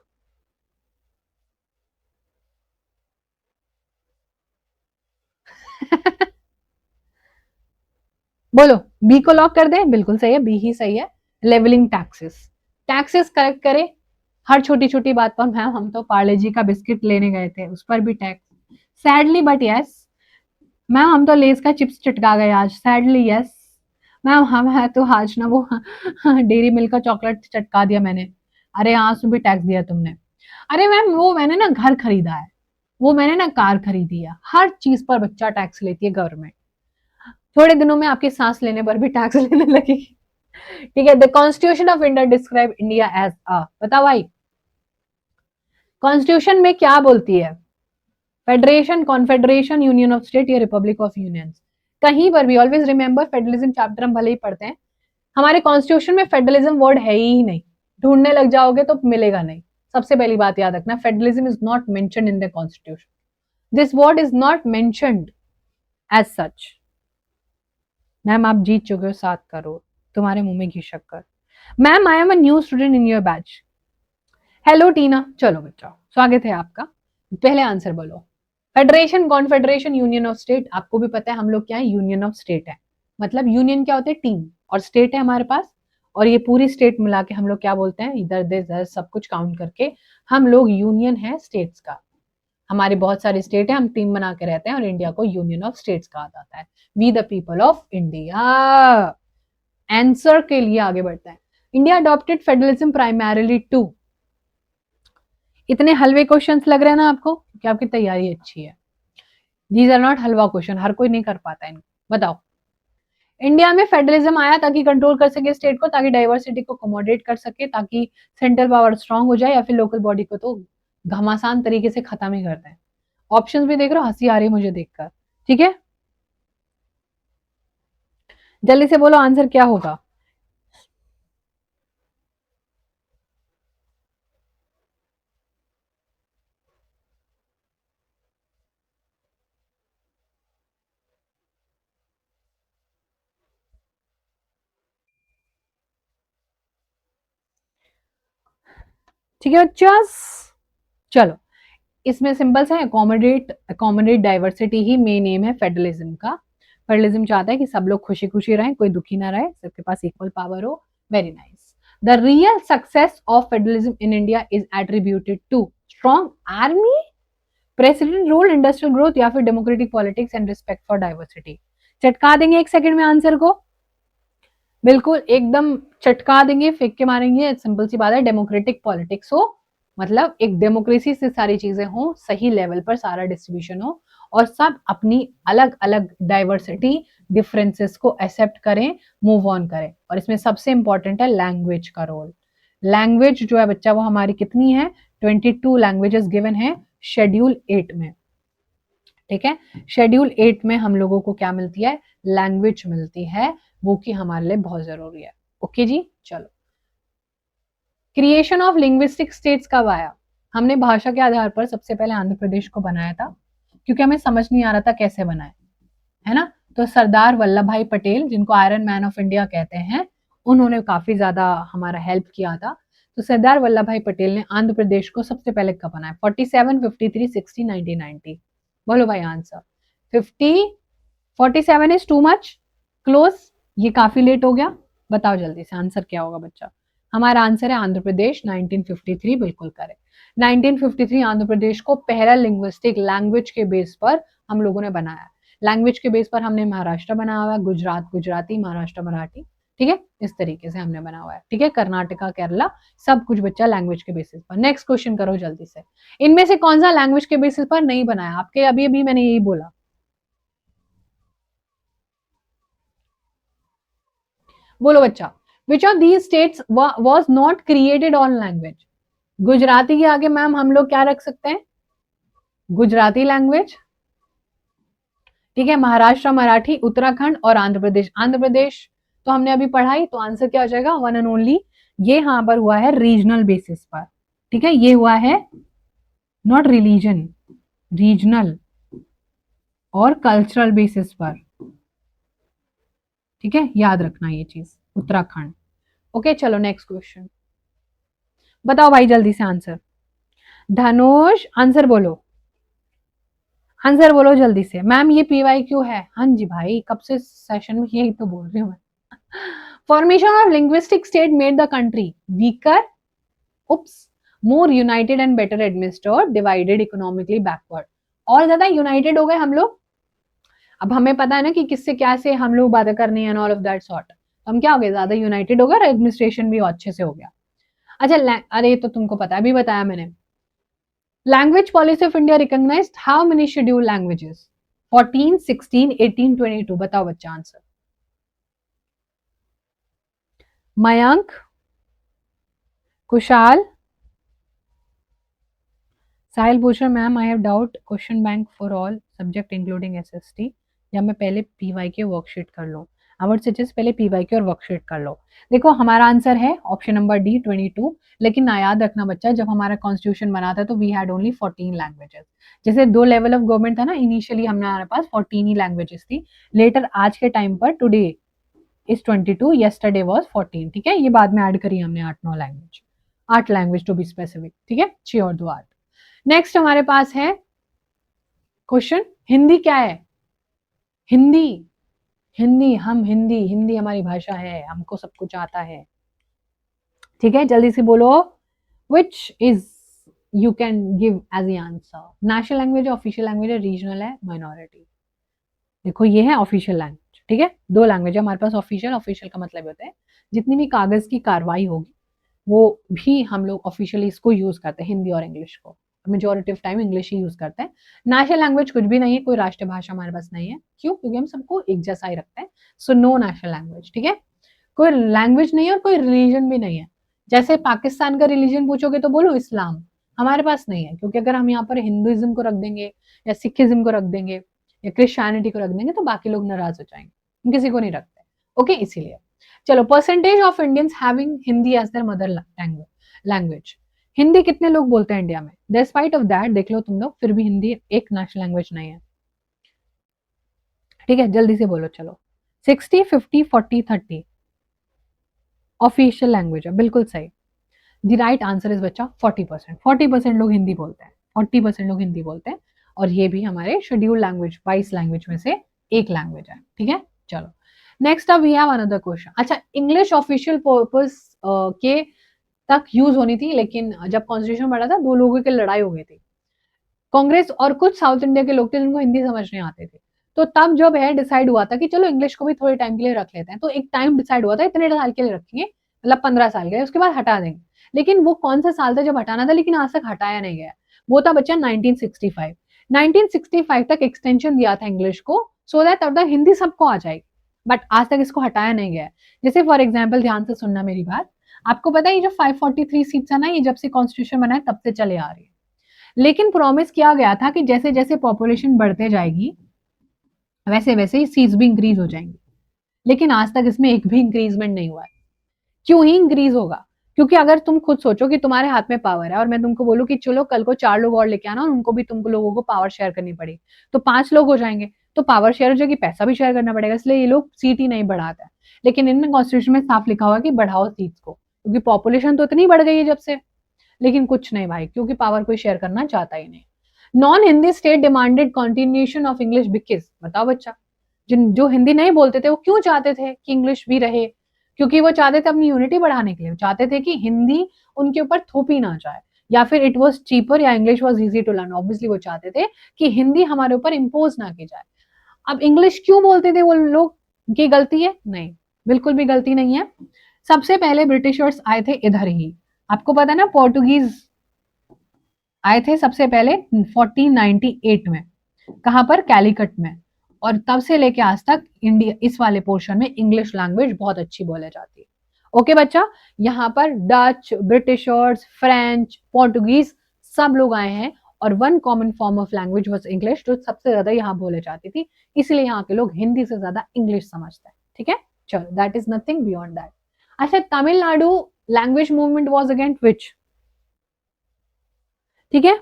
बोलो, बी को लॉक कर दे, बिल्कुल सही है, बी ही सही है। लेवलिंग टैक्सेस, टैक्सेस करेक्ट करे, हर छोटी छोटी बात पर। मैम हम तो पार्ले जी का बिस्किट लेने गए थे, उस पर भी tax, sadly but yes. Ma'am हम तो लेस का चिप्स चटका गए आज, सैडली यस। मैम हम है तो आज ना वो डेयरी मिल्क का चॉकलेट चटका दिया मैंने, अरे हाँ उसमें भी टैक्स दिया तुमने। अरे मैम वो मैंने ना घर खरीदा है, वो मैंने ना कार खरीदी है, हर चीज पर बच्चा टैक्स लेती है गवर्नमेंट। थोड़े दिनों में आपकी सांस लेने पर भी टैक्स लेने लगेगी। ठीक है, the constitution of India describe India as a, बताओ भाई कॉन्स्टिट्यूशन में क्या बोलती है? Federation, confederation, union of state या रिपब्लिक ऑफ यूनियन? कहीं पर भी ऑलवेज रिमेंबर, फेडरलिज्म चैप्टर हम भले ही पढ़ते हैं, हमारे कॉन्स्टिट्यूशन में फेडरलिज्म वर्ड है ही नहीं, ढूंढने लग जाओगे तो मिलेगा नहीं। सबसे पहली बात याद रखना, federalism is not mentioned in the constitution, this word is not mentioned as such. Ma'am आप जीत चुके हो 7 करोड़, तुम्हारे मुंह में घी शक्कर। Ma'am I am a new student in your batch. Hello Tina, चलो बच्चा स्वागत है आपका। पहले आंसर बोलो। Federation, confederation, union of state, आपको भी पता है हम लोग क्या है, यूनियन ऑफ स्टेट है। मतलब यूनियन क्या होते हैं, टीम, और स्टेट है हमारे पास, और ये पूरी स्टेट मिला के हम लोग क्या बोलते हैं, इधर उधर सब कुछ काउंट करके हम लोग यूनियन है स्टेट्स का। हमारे बहुत सारे स्टेट है, हम टीम बना के रहते हैं, और इंडिया को यूनियन ऑफ स्टेट्स कहा जाता है। We the people of India. Answer के लिए आगे बढ़ते हैं। India adopted federalism primarily to, इतने हलवे क्वेश्चंस लग रहे हैं ना आपको, कि आपकी तैयारी अच्छी है। These are not halwa question, हर कोई नहीं कर पाता इनको। बताओ, इंडिया में फेडरलिज्म आया ताकि कंट्रोल कर सके स्टेट को, ताकि डाइवर्सिटी को अकोमोडेट कर सके, ताकि सेंट्रल पावर स्ट्रांग हो जाए, या फिर लोकल बॉडी को तो घमासान तरीके से खत्म ही करते हैं। ऑप्शंस भी देख रहे हो, हंसी आ रही है मुझे देखकर। ठीक है, जल्दी से बोलो आंसर क्या होगा। ठीक है बच्चा, चलो इसमें सिंबल्स है, अकोमोडेट, अकोमोडेट डाइवर्सिटी ही मेन एम है फेडरलिज्म का। फेडरलिज्म चाहता है कि सब लोग खुशी खुशी रहें, कोई दुखी ना रहे, सबके पास इक्वल पावर हो। Very nice. The real success of federalism in India is attributed to strong army, president rule, industrial growth, या फिर democratic politics and respect for diversity. चटका देंगे 1 सेकंड में आंसर को, बिल्कुल एकदम चटका देंगे, फेंक के मारेंगे। सिंपल सी बात है, डेमोक्रेटिक पॉलिटिक्स हो, मतलब एक डेमोक्रेसी से सारी चीजें हो, सही लेवल पर सारा डिस्ट्रीब्यूशन हो, और सब अपनी अलग अलग डाइवर्सिटी, डिफरेंसेस को एक्सेप्ट करें, मूव ऑन करें। और इसमें सबसे इंपॉर्टेंट है लैंग्वेज का रोल। लैंग्वेज जो है बच्चा, वो हमारी कितनी है, 22 लैंग्वेजेस गिवन है शेड्यूल 8 में। ठीक है, शेड्यूल 8 में हम लोगों को क्या मिलती है, लैंग्वेज मिलती है, वो कि हमारे लिए बहुत जरूरी है। ओके जी, चलो। क्रिएशन ऑफ लिंग्विस्टिक स्टेट्स कब आया? हमने भाषा के आधार पर सबसे पहले आंध्र प्रदेश को बनाया था, क्योंकि हमें समझ नहीं आ रहा था कैसे बनाए, है ना। तो सरदार वल्लभ भाई पटेल, जिनको आयरन मैन ऑफ इंडिया कहते हैं, उन्होंने काफी ज्यादा हमारा हेल्प किया था। तो सरदार वल्लभ भाई पटेल ने आंध्र प्रदेश को सबसे पहले कब बनाया? 47, 53, 60, 1990? बोलो भाई answer. 50, 47 is too much close, ये काफी लेट हो गया। बताओ जल्दी से आंसर क्या होगा बच्चा। हमारा आंसर है आंध्र प्रदेश, 1953, बिल्कुल करेक्ट। 1953 आंध्र प्रदेश को पहला लिंग्विस्टिक लैंग्वेज के बेस पर हम लोगों ने बनाया। लैंग्वेज के बेस पर हमने महाराष्ट्र बनाया हुआ है, गुजरात गुजराती, महाराष्ट्र मराठी, ठीक है, इस तरीके से हमने बना हुआ है, ठीक है, कर्नाटका केरला, सब कुछ बच्चा लैंग्वेज के बेसिस पर। नेक्स्ट क्वेश्चन करो जल्दी से, इनमें से कौन सा लैंग्वेज के बेसिस पर नहीं बनाया, आपके अभी अभी मैंने यही बोला। बोलो बच्चा, which of these states was not created on language. Gujarati के आगे मैम हम लोग क्या रख सकते हैं, गुजराती लैंग्वेज, ठीक है, महाराष्ट्र मराठी, उत्तराखंड और आंध्र प्रदेश। आंध्र प्रदेश तो हमने अभी पढ़ाई, तो आंसर क्या हो जाएगा, वन एंड ओनली, ये यहाँ पर हुआ है रीजनल बेसिस पर, ठीक है, ये हुआ है नॉट रिलीजन, रीजनल और कल्चरल बेसिस पर, ठीक है, याद रखना ये चीज, उत्तराखंड। ओके चलो नेक्स्ट क्वेश्चन, बताओ भाई जल्दी से आंसर, धनुष आंसर बोलो, आंसर बोलो जल्दी से। मैम ये PYQ है, हाँ जी भाई, कब से सेशन में यही तो बोल रही हूँ मैं। Formation of linguistic state made the country weaker, oops, more United and better administered, divided, economically backward. और ज्यादा यूनाइटेड हो गए हम लोग, अब हमें पता है ना कि किससे क्या से हम लोग बातें करनी है, ऑल ऑफ दैट सॉर्ट, हम क्या हो गए, ज्यादा यूनाइटेड हो गए और एडमिनिस्ट्रेशन भी अच्छे से हो गया। अच्छा, अरे तो तुमको पता है, अभी बताया मैंने। Language policy of India recognised how many schedule languages, 14, 16, 18, 22, बताओ बच्चा आंसर। मयंक, कुशाल, साहिल पूछ रहा, ma'am I have doubt question bank for all subject including SST, या मैं पहले PYQ वर्कशीट कर लूं। आई वुड सजेस्ट पहले PYQ और वर्कशीट कर लो। देखो हमारा आंसर है ऑप्शन नंबर डी 22, लेकिन ना याद रखना बच्चा, जब हमारा कॉन्स्टिट्यूशन बना था तो वी हैड ओनली 14 लैंग्वेजेस। जैसे 2 लेवल ऑफ गवर्नमेंट था ना, इनिशियली हमारे पास 14 ही लैंग्वेजेस थी, लेटर आज के टाइम पर टुडे इज 22, येस्टरडे वाज 14, ठीक है, ये बाद में ऐड करी हमने 8-9 language, 8 language to be specific, ठीक है, 6 और 2 8। नेक्स्ट हमारे पास है क्वेश्चन, हिंदी क्या है, हिंदी, हिंदी, हम हिंदी, हिंदी हमारी भाषा है, हमको सब कुछ आता है, ठीक है, जल्दी से बोलो, which is you can give as a answer, national language है, ऑफिशियल लैंग्वेज है, रीजनल है, माइनॉरिटी। देखो ये है ऑफिशियल लैंग्वेज, ठीक है, 2 लैंग्वेज है हमारे पास, ऑफिशियल, ऑफिशियल का मतलब होता है जितनी भी कागज की कार्रवाई होगी वो भी हम लोग ऑफिशियली इसको यूज करते हैं, हिंदी और इंग्लिश को, majority of time English he use करते हैं। नेशनल लैंग्वेज कुछ भी नहीं है, कोई राष्ट्रीय भाषा हमारे पास नहीं है, क्यों, क्योंकि हम सबको एक जैसा ही रखते हैं, सो नो नेशनल लैंग्वेज, ठीक है, कोई लैंग्वेज नहीं है और कोई रिलीजन भी नहीं है। जैसे पाकिस्तान का रिलीजन पूछोगे तो बोलो इस्लाम, हमारे पास नहीं है, क्योंकि अगर हम यहाँ पर हिंदुइज्म को रख देंगे या सिखिज्म को रख देंगे या क्रिश्चियनिटी को रख देंगे तो बाकी लोग नाराज हो जाएंगे, हम किसी को नहीं रखते, ओके, इसीलिए। चलो, percentage of Indians having Hindi as their mother language, Hindi कितने लोग बोलते हैं इंडिया में, डिस्पाइट ऑफ दैट देख लो तुम लोग, फिर भी हिंदी एक नेशनल लैंग्वेज नहीं है, ठीक है, जल्दी से बोलो चलो, 60, 50, 40, 30 ऑफिशियल लैंग्वेज है, बिल्कुल सही। द राइट आंसर इज बच्चा 40%, 40% लोग हिंदी बोलते हैं, 40% लोग हिंदी बोलते हैं, और ये भी हमारे शेड्यूल लैंग्वेज 22 लैंग्वेज में से एक लैंग्वेज है, ठीक है, चलो नेक्स्ट अब वी हैव अनदर क्वेश्चन। अच्छा, इंग्लिश ऑफिशियल पर्पस के तक यूज होनी थी, लेकिन जब कॉन्स्टिट्यूशन बना था 2 लोगों की लड़ाई हो गई थी, कांग्रेस और कुछ साउथ इंडिया के लोग थे जिनको हिंदी समझ नहीं आते थे, तो तब जब है डिसाइड हुआ था कि चलो इंग्लिश को भी थोड़े टाइम के लिए रख लेते हैं, तो एक टाइम डिसाइड हुआ था इतने साल के लिए रखेंगे, मतलब 15 साल के लिए, उसके बाद हटा देंगे। लेकिन वो कौन सा साल था जब हटाना था, लेकिन आज तक हटाया नहीं गया, वो था बच्चा 1965। 1965 तक एक्सटेंशन दिया था इंग्लिश को, सो दैट तब तक हिंदी सबको आ जाएगी, बट आज तक इसको हटाया नहीं गया। जैसे फॉर एग्जाम्पल, ध्यान से सुनना मेरी बात, आपको पता है ये जो 543 सीट्स है ना, ये जब से कॉन्स्टिट्यूशन बना है तब से चले आ रही है, लेकिन प्रॉमिस किया गया था कि जैसे जैसे पॉपुलेशन बढ़ते जाएगी वैसे वैसे ही सीट्स भी इंक्रीज हो जाएंगी, लेकिन आज तक इसमें एक भी इंक्रीजमेंट नहीं हुआ है। क्यों ही इंक्रीज होगा, क्योंकि अगर तुम खुद सोचो कि तुम्हारे हाथ में पावर है और मैं तुमको बोलूं कि चलो कल को 4 लोग और लेके आना और उनको भी तुमको लोगों को पावर शेयर करनी पड़ी, तो 5 लोग हो जाएंगे, तो पावर शेयर हो जाएगी, पैसा भी शेयर करना पड़ेगा, इसलिए ये लोग सीट ही नहीं बढ़ाते हैं। लेकिन इनमें कॉन्स्टिट्यूशन में साफ लिखा हुआ कि बढ़ाओ सीट्स को, क्योंकि पॉपुलेशन तो इतनी बढ़ गई है जब से, लेकिन कुछ नहीं भाई, क्योंकि पावर कोई शेयर करना चाहता ही नहीं। Non Hindi state demanded continuation of English because, बताओ बच्चा, जिन जो हिंदी नहीं बोलते थे वो क्यों चाहते थे कि इंग्लिश भी रहे, क्योंकि वो चाहते थे अपनी यूनिटी बढ़ाने के लिए, चाहते थे कि हिंदी उनके ऊपर थोपी ना जाए, या फिर इट वाज चीपर या English was easy to learn, obviously वो चाहते थे कि हिंदी हमारे ऊपर इंपोज ना की जाए। अब इंग्लिश क्यों बोलते थे वो लोग, की गलती है? नहीं, बिल्कुल भी गलती नहीं है। सबसे पहले ब्रिटिशर्स आए थे इधर ही, आपको पता है ना, पोर्टुगीज आए थे सबसे पहले 1498 में, कहां पर, कैलिकट में, और तब से लेके आज तक इंडिया इस वाले पोर्शन में इंग्लिश लैंग्वेज बहुत अच्छी बोली जाती है। ओके बच्चा, यहाँ पर डच, ब्रिटिशर्स, फ्रेंच, पोर्टुगीज सब लोग आए हैं, और one common form of language was English, जो सबसे ज्यादा यहाँ बोले जाती थी, इसलिए यहाँ के लोग हिंदी से ज्यादा इंग्लिश समझते हैं। ठीक है, चलो, that is nothing beyond that. अच्छा, Tamil Nadu language movement was against which? ठीक है,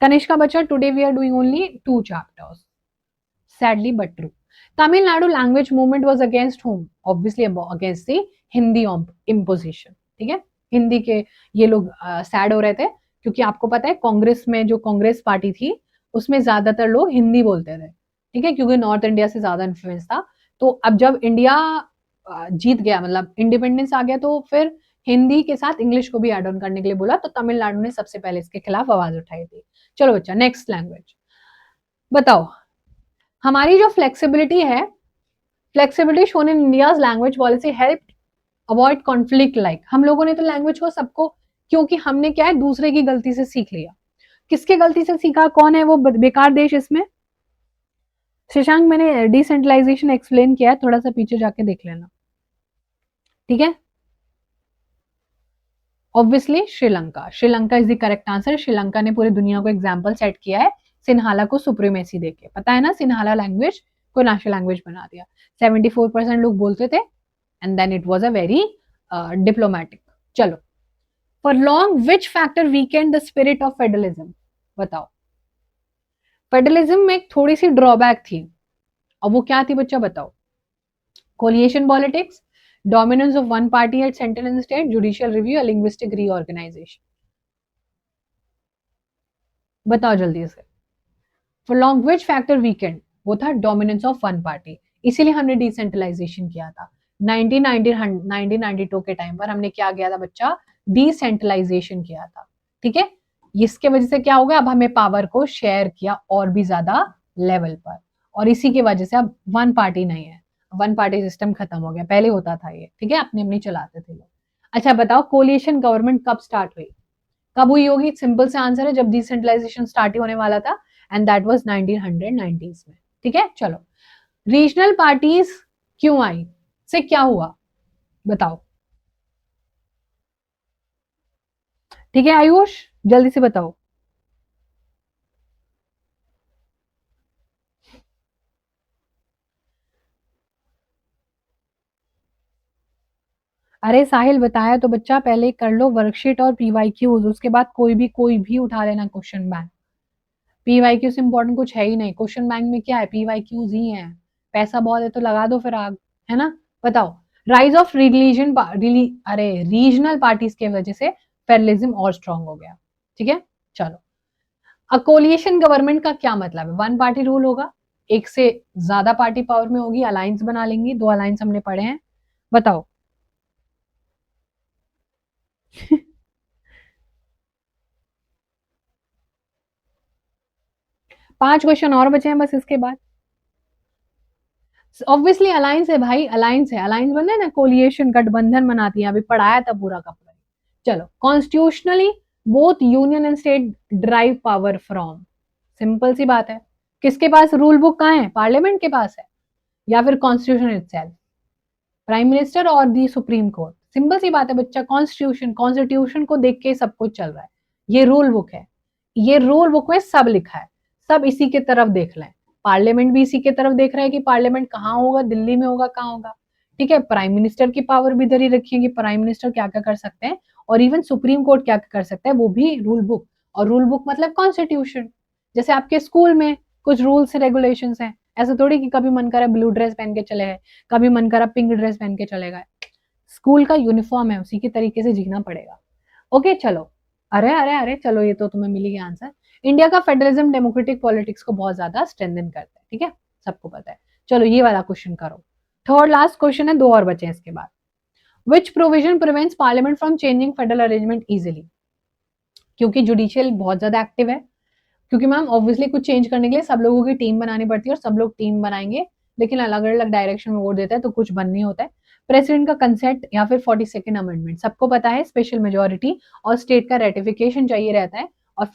कनिष्का बच्चा, today we are doing only 2 chapters, sadly but true. Tamil Nadu language movement was against whom? Obviously against the Hindi imposition. ठीक है, हिंदी के ये लोग sad हो रहे थे, क्योंकि आपको पता है कांग्रेस में, जो कांग्रेस पार्टी थी, उसमें ज्यादातर लोग हिंदी बोलते थे। ठीक है, क्योंकि नॉर्थ इंडिया से ज्यादा इन्फ्लुएंस था। तो अब जब इंडिया जीत गया, मतलब इंडिपेंडेंस आ गया, तो फिर हिंदी के साथ इंग्लिश को भी एड ऑन करने के लिए बोला, तो तमिलनाडु ने सबसे पहले इसके खिलाफ आवाज उठाई थी। चलो बच्चा, नेक्स्ट लैंग्वेज बताओ। हमारी जो फ्लेक्सिबिलिटी है, flexibility shown in India's language policy help avoid conflict, like हम लोगों ने तो लैंग्वेज को सबको, क्योंकि हमने क्या है, दूसरे की गलती से सीख लिया। किसके गलती से सीखा, कौन है वो बेकार देश इसमें? शशांक, मैंने डिसेंट्रलाइजेशन एक्सप्लेन किया है, थोड़ा सा पीछे जाके देख लेना। ठीक है, obviously Sri Lanka, Sri Lanka is the correct answer. Sri Lanka ने पूरी दुनिया को एग्जाम्पल सेट किया है, सिन्हाला को सुप्रीमेसी देके, पता है ना, सिन्हाला लैंग्वेज को नेशनल लैंग्वेज बना दिया। 74% लोग बोलते थे, and then it was a very diplomatic. चलो, for long which factor weakened the spirit of federalism? बताओ। फेडरलिज्म में एक थोड़ी सी ड्रॉबैक थी, और वो क्या थी बच्चा, बताओ। Coalition politics, dominance of one party at center and state, judicial review, or linguistic reorganization? बताओ जल्दी से। For long which factor weakened? वो था dominance of one party, इसीलिए हमने डिसेंट्रलाइजेशन किया था। 1992 के टाइम पर हमने क्या किया था बच्चा, डिसेंट्रलाइजेशन किया था। ठीक है, इसके वजह से क्या होगा, अब हमें पावर को शेयर किया और भी ज्यादा लेवल पर, और इसी की वजह से अब वन पार्टी नहीं है, वन पार्टी सिस्टम खत्म हो गया, पहले होता था ये। ठीक है, अपने अपनी चलाते थे लोग। अच्छा बताओ, कोलिएशन गवर्नमेंट कब स्टार्ट हुई, कब हुई होगी? सिंपल से आंसर है, जब डिसेंट्रलाइजेशन स्टार्ट होने वाला था, एंड दैट वाज 1990s में। ठीक है, चलो, रीजनल पार्टीज क्यों आई, से क्या हुआ, बताओ। ठीक है आयुष, जल्दी से बताओ। अरे साहिल, बताया तो बच्चा, पहले कर लो वर्कशीट और पीवाईक्यूज, उसके बाद कोई भी उठा लेना क्वेश्चन बैंक। पीवाईक्यू से इंपॉर्टेंट कुछ है ही नहीं, क्वेश्चन बैंक में क्या है, पीवाईक्यूज ही है। पैसा बहुत है तो लगा दो फिर आग, है ना। बताओ, राइज ऑफ रिलीजन, अरे रीजनल पार्टीज की वजह से फेडरलिज्म और स्ट्रांग हो गया। ठीक है, चलो, कोलिएशन गवर्नमेंट का क्या मतलब है? वन पार्टी रूल होगा, एक से ज्यादा पार्टी पावर में होगी, अलायंस बना लेंगी, 2 अलायंस हमने पढ़े हैं, बताओ। 5 क्वेश्चन और बचे हैं बस इसके बाद। ऑब्वियसली अलायंस है भाई, अलायंस है, अलायंस बनना है ना, कोलिएशन गठबंधन बनाती है, अभी पढ़ाया था पूरा का पूरा। चलो, constitutionally both union and state derive power from, simple सी बात है, किसके पास रूल बुक कहाँ है, पार्लियामेंट के पास है, या फिर कॉन्स्टिट्यूशन इटसेल्फ, प्राइम मिनिस्टर और दी सुप्रीम कोर्ट। सिंपल सी बात है बच्चा, कॉन्स्टिट्यूशन, कॉन्स्टिट्यूशन को देख के सब कुछ चल रहा है, ये रूल बुक है, ये रूल बुक में सब लिखा है, सब इसी के तरफ देख लें। पार्लियामेंट भी इसी के तरफ देख रहा है कि पार्लियामेंट कहाँ होगा, दिल्ली में होगा, कहाँ होगा। ठीक है, प्राइम मिनिस्टर की पावर भी इधर ही रखी है कि प्राइम मिनिस्टर क्या क्या कर सकते हैं, और इवन सुप्रीम कोर्ट क्या क्या कर सकता है, वो भी रूल बुक। और रूल बुक मतलब कॉन्स्टिट्यूशन, जैसे आपके स्कूल में कुछ रूल्स रेगुलेशंस हैं, ऐसा थोड़ी कि कभी मन करा ब्लू ड्रेस पहन के चले गए, कभी मन करा पिंक ड्रेस पहन के चले गए। स्कूल का यूनिफॉर्म है, उसी के तरीके से जीना पड़ेगा। ओके चलो, अरे अरे अरे चलो, ये तो तुम्हें मिली गया आंसर। इंडिया का फेडरलिज्म डेमोक्रेटिक पॉलिटिक्स को बहुत ज्यादा स्ट्रेंथन करता है, ठीक है, सबको पता है। चलो ये वाला क्वेश्चन करो, थर्ड लास्ट क्वेश्चन है, 2 और बचे हैं इसके बाद। विच provision prevents parliament from changing federal arrangement easily? क्योंकि जुडिशियल बहुत ज्यादा एक्टिव है, क्योंकि मैम ऑब्वियसली कुछ चेंज करने के लिए सब लोगों की टीम बनानी पड़ती है और सब लोग टीम बनाएंगे, लेकिन अलग अलग डायरेक्शन में वोट देता है तो कुछ बन नहीं होता है। प्रेसिडेंट का कंसेंट या फिर 42nd अमेंडमेंट सबको पता है, स्पेशल मेजोरिटी और स्टेट का रेटिफिकेशन चाहिए रहता है। और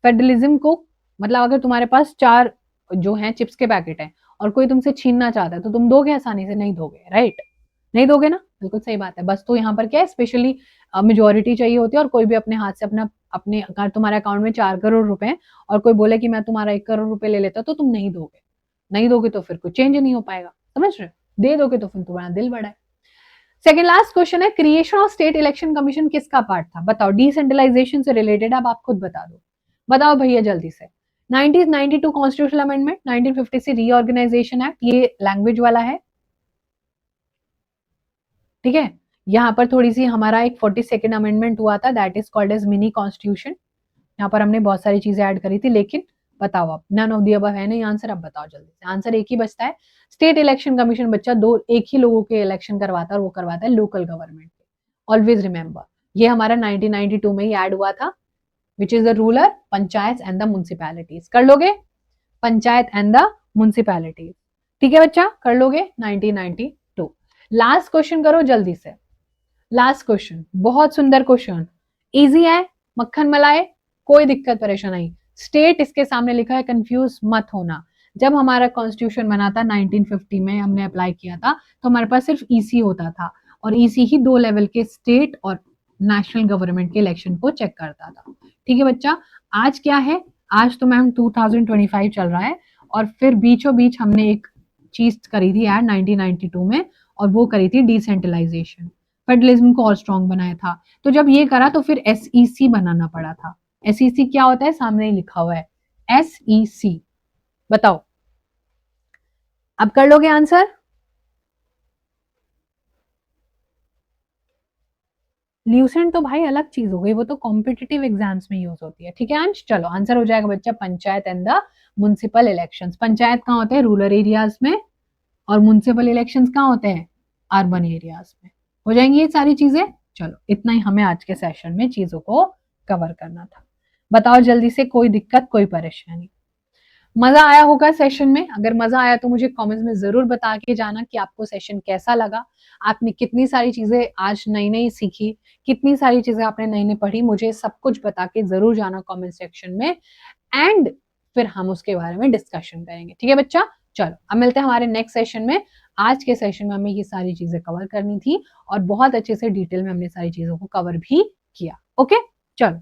फेडरलिज्म को मतलब अगर तुम्हारे पास 4 जो है चिप्स के पैकेट है और कोई तुमसे छीनना चाहता है तो तुम दोगे आसानी से? नहीं दोगे, राइट? नहीं दोगे ना, बिल्कुल सही बात है। बस तो यहाँ पर क्या है, स्पेशली मेजोरिटी चाहिए होती है और कोई भी अपने हाथ से अपने अगर तुम्हारे अकाउंट में 4 करोड़ रुपए और कोई बोले कि मैं तुम्हारा 1 करोड़ रुपए ले लेता तो तुम नहीं दोगे। नहीं दोगे तो फिर कुछ चेंज नहीं हो पाएगा, समझ रहे? दे दोगे तो फिर तुम्हारा दिल बड़ा है। सेकंड लास्ट क्वेश्चन है, creation of state election commission किसका पार्ट था? बताओ, डिसेंट्रलाइजेशन से रिलेटेड। अब आप खुद बता दो, बताओ भैया जल्दी से। 1992 कॉन्स्टिट्यूशनल अमेंडमेंट, 1950 से रीऑर्गेनाइजेशन एक्ट, ये लैंग्वेज वाला है, ठीक है। यहाँ पर थोड़ी सी हमारा एक 42nd अमेंडमेंट हुआ था, that is called as mini constitution. यहाँ पर हमने बहुत सारी चीजें ऐड करी थी, लेकिन बताओ अब, नन ऑफ दी अबव है नहीं आंसर। अब बताओ जल्दी से, आंसर एक ही बचता है। स्टेट इलेक्शन कमीशन बच्चा एक ही लोगों के इलेक्शन करवाता है और वो करवाता है लोकल गवर्नमेंट के। ऑलवेज रिमेंबर, ये हमारा 1992 में ही ऐड हुआ था, which is the ruler, panchayat and the municipalities. कर लोगे? पंचायत एंड द म्युनिसिपैलिटीज, ठीक है बच्चा, कर लोगे 1992। लास्ट क्वेश्चन करो जल्दी से, लास्ट क्वेश्चन, बहुत सुंदर क्वेश्चन, इजी है, मक्खन मलाई, कोई दिक्कत परेशान नहीं। स्टेट इसके सामने लिखा है, कंफ्यूज मत होना। जब हमारा कॉन्स्टिट्यूशन बना था 1950 में, हमने अप्लाई किया था तो हमारे पास सिर्फ ईसी होता था और ईसी ही 2 लेवल के स्टेट और नेशनल गवर्नमेंट के इलेक्शन को चेक करता था, ठीक है बच्चा। आज क्या है, आज तो मैम 2025 चल रहा है और फिर बीचों बीच हमने एक चीज करी थी यार 1992 में, और वो करी थी डिसेंट्रलाइजेशन, फेडरलिज्म को और स्ट्रॉन्ग बनाया था। तो जब ये करा तो फिर एसईसी बनाना पड़ा था। एसईसी क्या होता है, सामने ही लिखा हुआ है, एसईसी। बताओ, अब कर लोगे आंसर? ल्यूसेंट तो भाई अलग चीज हो गई, वो तो कॉम्पिटिटिव एग्जाम्स में यूज होती है, ठीक है अंश। चलो आंसर हो जाएगा बच्चा, panchayat and the municipal elections. Panchayat कहाँ होते हैं? रूरल एरियाज में, और म्युनिसिपल इलेक्शंस कहाँ होते हैं? अर्बन एरियाज में। हो जाएंगी ये सारी चीजें। चलो इतना ही हमें आज के सेशन में चीजों को कवर करना था। बताओ जल्दी से, कोई दिक्कत, कोई परेशानी? मजा आया होगा सेशन में? अगर मजा आया तो मुझे कमेंट्स में जरूर बता के जाना कि आपको सेशन कैसा लगा, आपने कितनी सारी चीजें आज नई नई सीखी, कितनी सारी चीजें आपने नई नई पढ़ी, मुझे सब कुछ बता के जरूर जाना कमेंट सेक्शन में, एंड फिर हम उसके बारे में डिस्कशन करेंगे, ठीक है बच्चा। चलो अब मिलते हैं हमारे नेक्स्ट सेशन में। आज के सेशन में हमें ये सारी चीजें कवर करनी थी और बहुत अच्छे से डिटेल में हमने सारी चीजों को कवर भी किया। ओके, चलो।